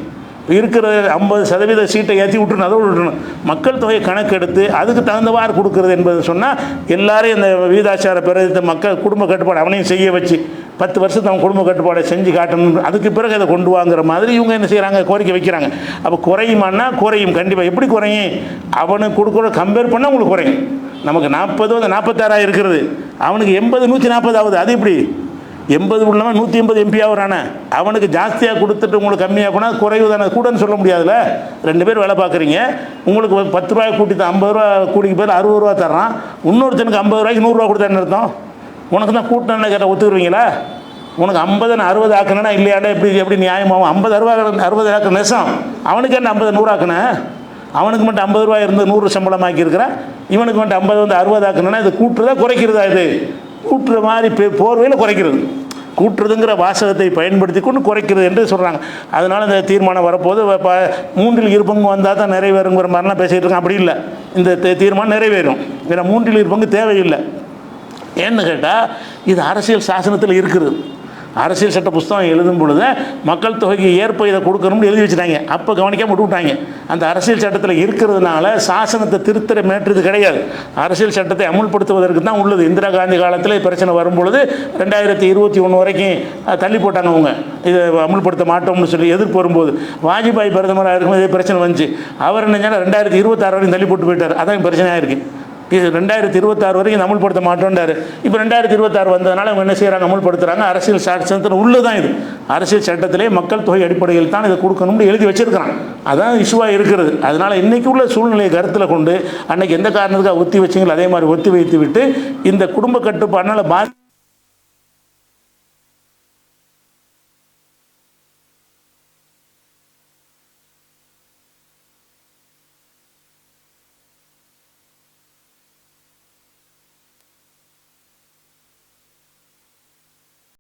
இருக்கிற 50% சீட்டை ஏற்றி விட்டுணும், அதை விட்டுணும். மக்கள் தொகை கணக்கெடுத்து அதுக்கு தகுந்தவாறு கொடுக்குறது என்பது சொன்னால் எல்லாரையும் இந்த வீதாச்சார பிரதித்த மக்கள் குடும்ப கட்டுப்பாடு அவனையும் செய்ய வச்சு 10 வருஷத்து அவன் குடும்ப கட்டுப்பாடை செஞ்சு காட்டணும், அதுக்கு பிறகு அதை கொண்டு வாங்குற மாதிரி இவங்க என்ன செய்கிறாங்க, கோரிக்கை வைக்கிறாங்க. அப்போ குறையுமானா குறையும், கண்டிப்பாக. எப்படி குறையும்? அவனுக்கு கொடுக்குற கம்பேர் பண்ணால் உங்களுக்கு குறையும். நமக்கு 40 46 இருக்கிறது, அவனுக்கு 80 140 ஆகுது. அது எப்படி 80 உள்ளவன் 180 MP ஆகுறானே, அவனுக்கு ஜாஸ்தியாக கொடுத்துட்டு உங்களுக்கு கம்மியாக போனால் குறைவு தானே, கூடன்னு சொல்ல முடியாதுல்ல. 2 பேர் வேலை பார்க்குறீங்க, உங்களுக்கு 10 ரூபாய் கூட்டி தான் 50 ரூபா கூடிக்கு பேர் 60 ரூபா தர்றான், இன்னொருத்தனுக்கு 50 ரூபாய்க்கு 100 ரூபா கொடுத்தான்னு அர்த்தம். உனக்கு தான் கூட்டணுன்னு கேட்டால் ஒத்துக்குருவீங்களா? உனக்கு 50 60 ஆக்கணுன்னா இல்லையாண்டா எப்படி நியாயமாகும்? 50 ஆக்கிற நெசம், அவனுக்கு என்ன 50 100 ஆக்கணும்? அவனுக்கு மட்டும் 50 ரூபா இருந்து 100 சம்பளம் ஆக்கியிருக்கிறேன், இவனுக்கு மட்டும் 50 60 ஆக்கணுன்னா இது கூட்டுறதா குறைக்கிறதா? இது கூட்டுற மாதிரி போர்வையில் குறைக்கிறது, கூட்டுறதுங்கிற வாசகத்தை பயன்படுத்தி கொண்டு குறைக்கிறது என்று சொல்கிறாங்க. அதனால் இந்த தீர்மானம் வரப்போது 3ல் 2 பங்கு வந்தால் தான் நிறைவேறுங்கிற மாதிரிலாம் பேசிகிட்டு இருக்காங்க. அப்படி இல்லை, இந்த தீர்மானம் நிறைவேறும். ஏன்னா 3ல் 2 பங்கு தேவையில்லை. ஏன்னு கேட்டால் இது அரசியல் சாசனத்தில் இருக்குது. அரசியல் சட்ட புஸ்தகம் எழுதும் பொழுது மக்கள் தொகைக்கு ஏற்ப இதை கொடுக்கணும்னு எழுதி வச்சுட்டாங்க. அப்போ கவனிக்காமல் விட்டுவிட்டாங்க. அந்த அரசியல் சட்டத்தில் இருக்கிறதுனால சாசனத்தை திருத்தர மேற்றது கிடையாது, அரசியல் சட்டத்தை அமுல்படுத்துவதற்கு தான் உள்ளது. இந்திரா காந்தி காலத்தில் பிரச்சனை வரும்பொழுது 2021 வரைக்கும் தள்ளி போட்டாங்க. அவங்க இதை அமுல்படுத்த மாட்டோம்னு சொல்லி எதிர்ப்பு வரும்போது வாஜ்பாய் பிரதமராக இருக்கும்போது இதே பிரச்சனை வந்துச்சு. அவர் என்ன 2026 வரைக்கும் தள்ளி போட்டு போயிட்டார். அதான் பிரச்சனையாக இருக்குது. இது 2026 வரைக்கும் அமுல்படுத்த மாட்டோன்றார். இப்போ 2026 வந்ததுனால அவங்க என்ன செய்கிறாங்க, அமுல்படுத்துகிறாங்க. அரசியல் சட்டத்தில் உள்ளதான் இது. அரசியல் சட்டத்திலே மக்கள் தொகை அடிப்படையில் தான் இதை கொடுக்கணும்னு எழுதி வச்சிருக்கிறான். அதான் இஷ்யூவாக இருக்கிறது. அதனால் இன்றைக்கி உள்ள சூழ்நிலையை கருத்தில் கொண்டு அன்றைக்கி எந்த காரணத்துக்காக ஒத்தி வச்சிங்களோ அதே மாதிரி ஒத்தி வைத்து விட்டு இந்த குடும்ப கட்டுப்பாடுனால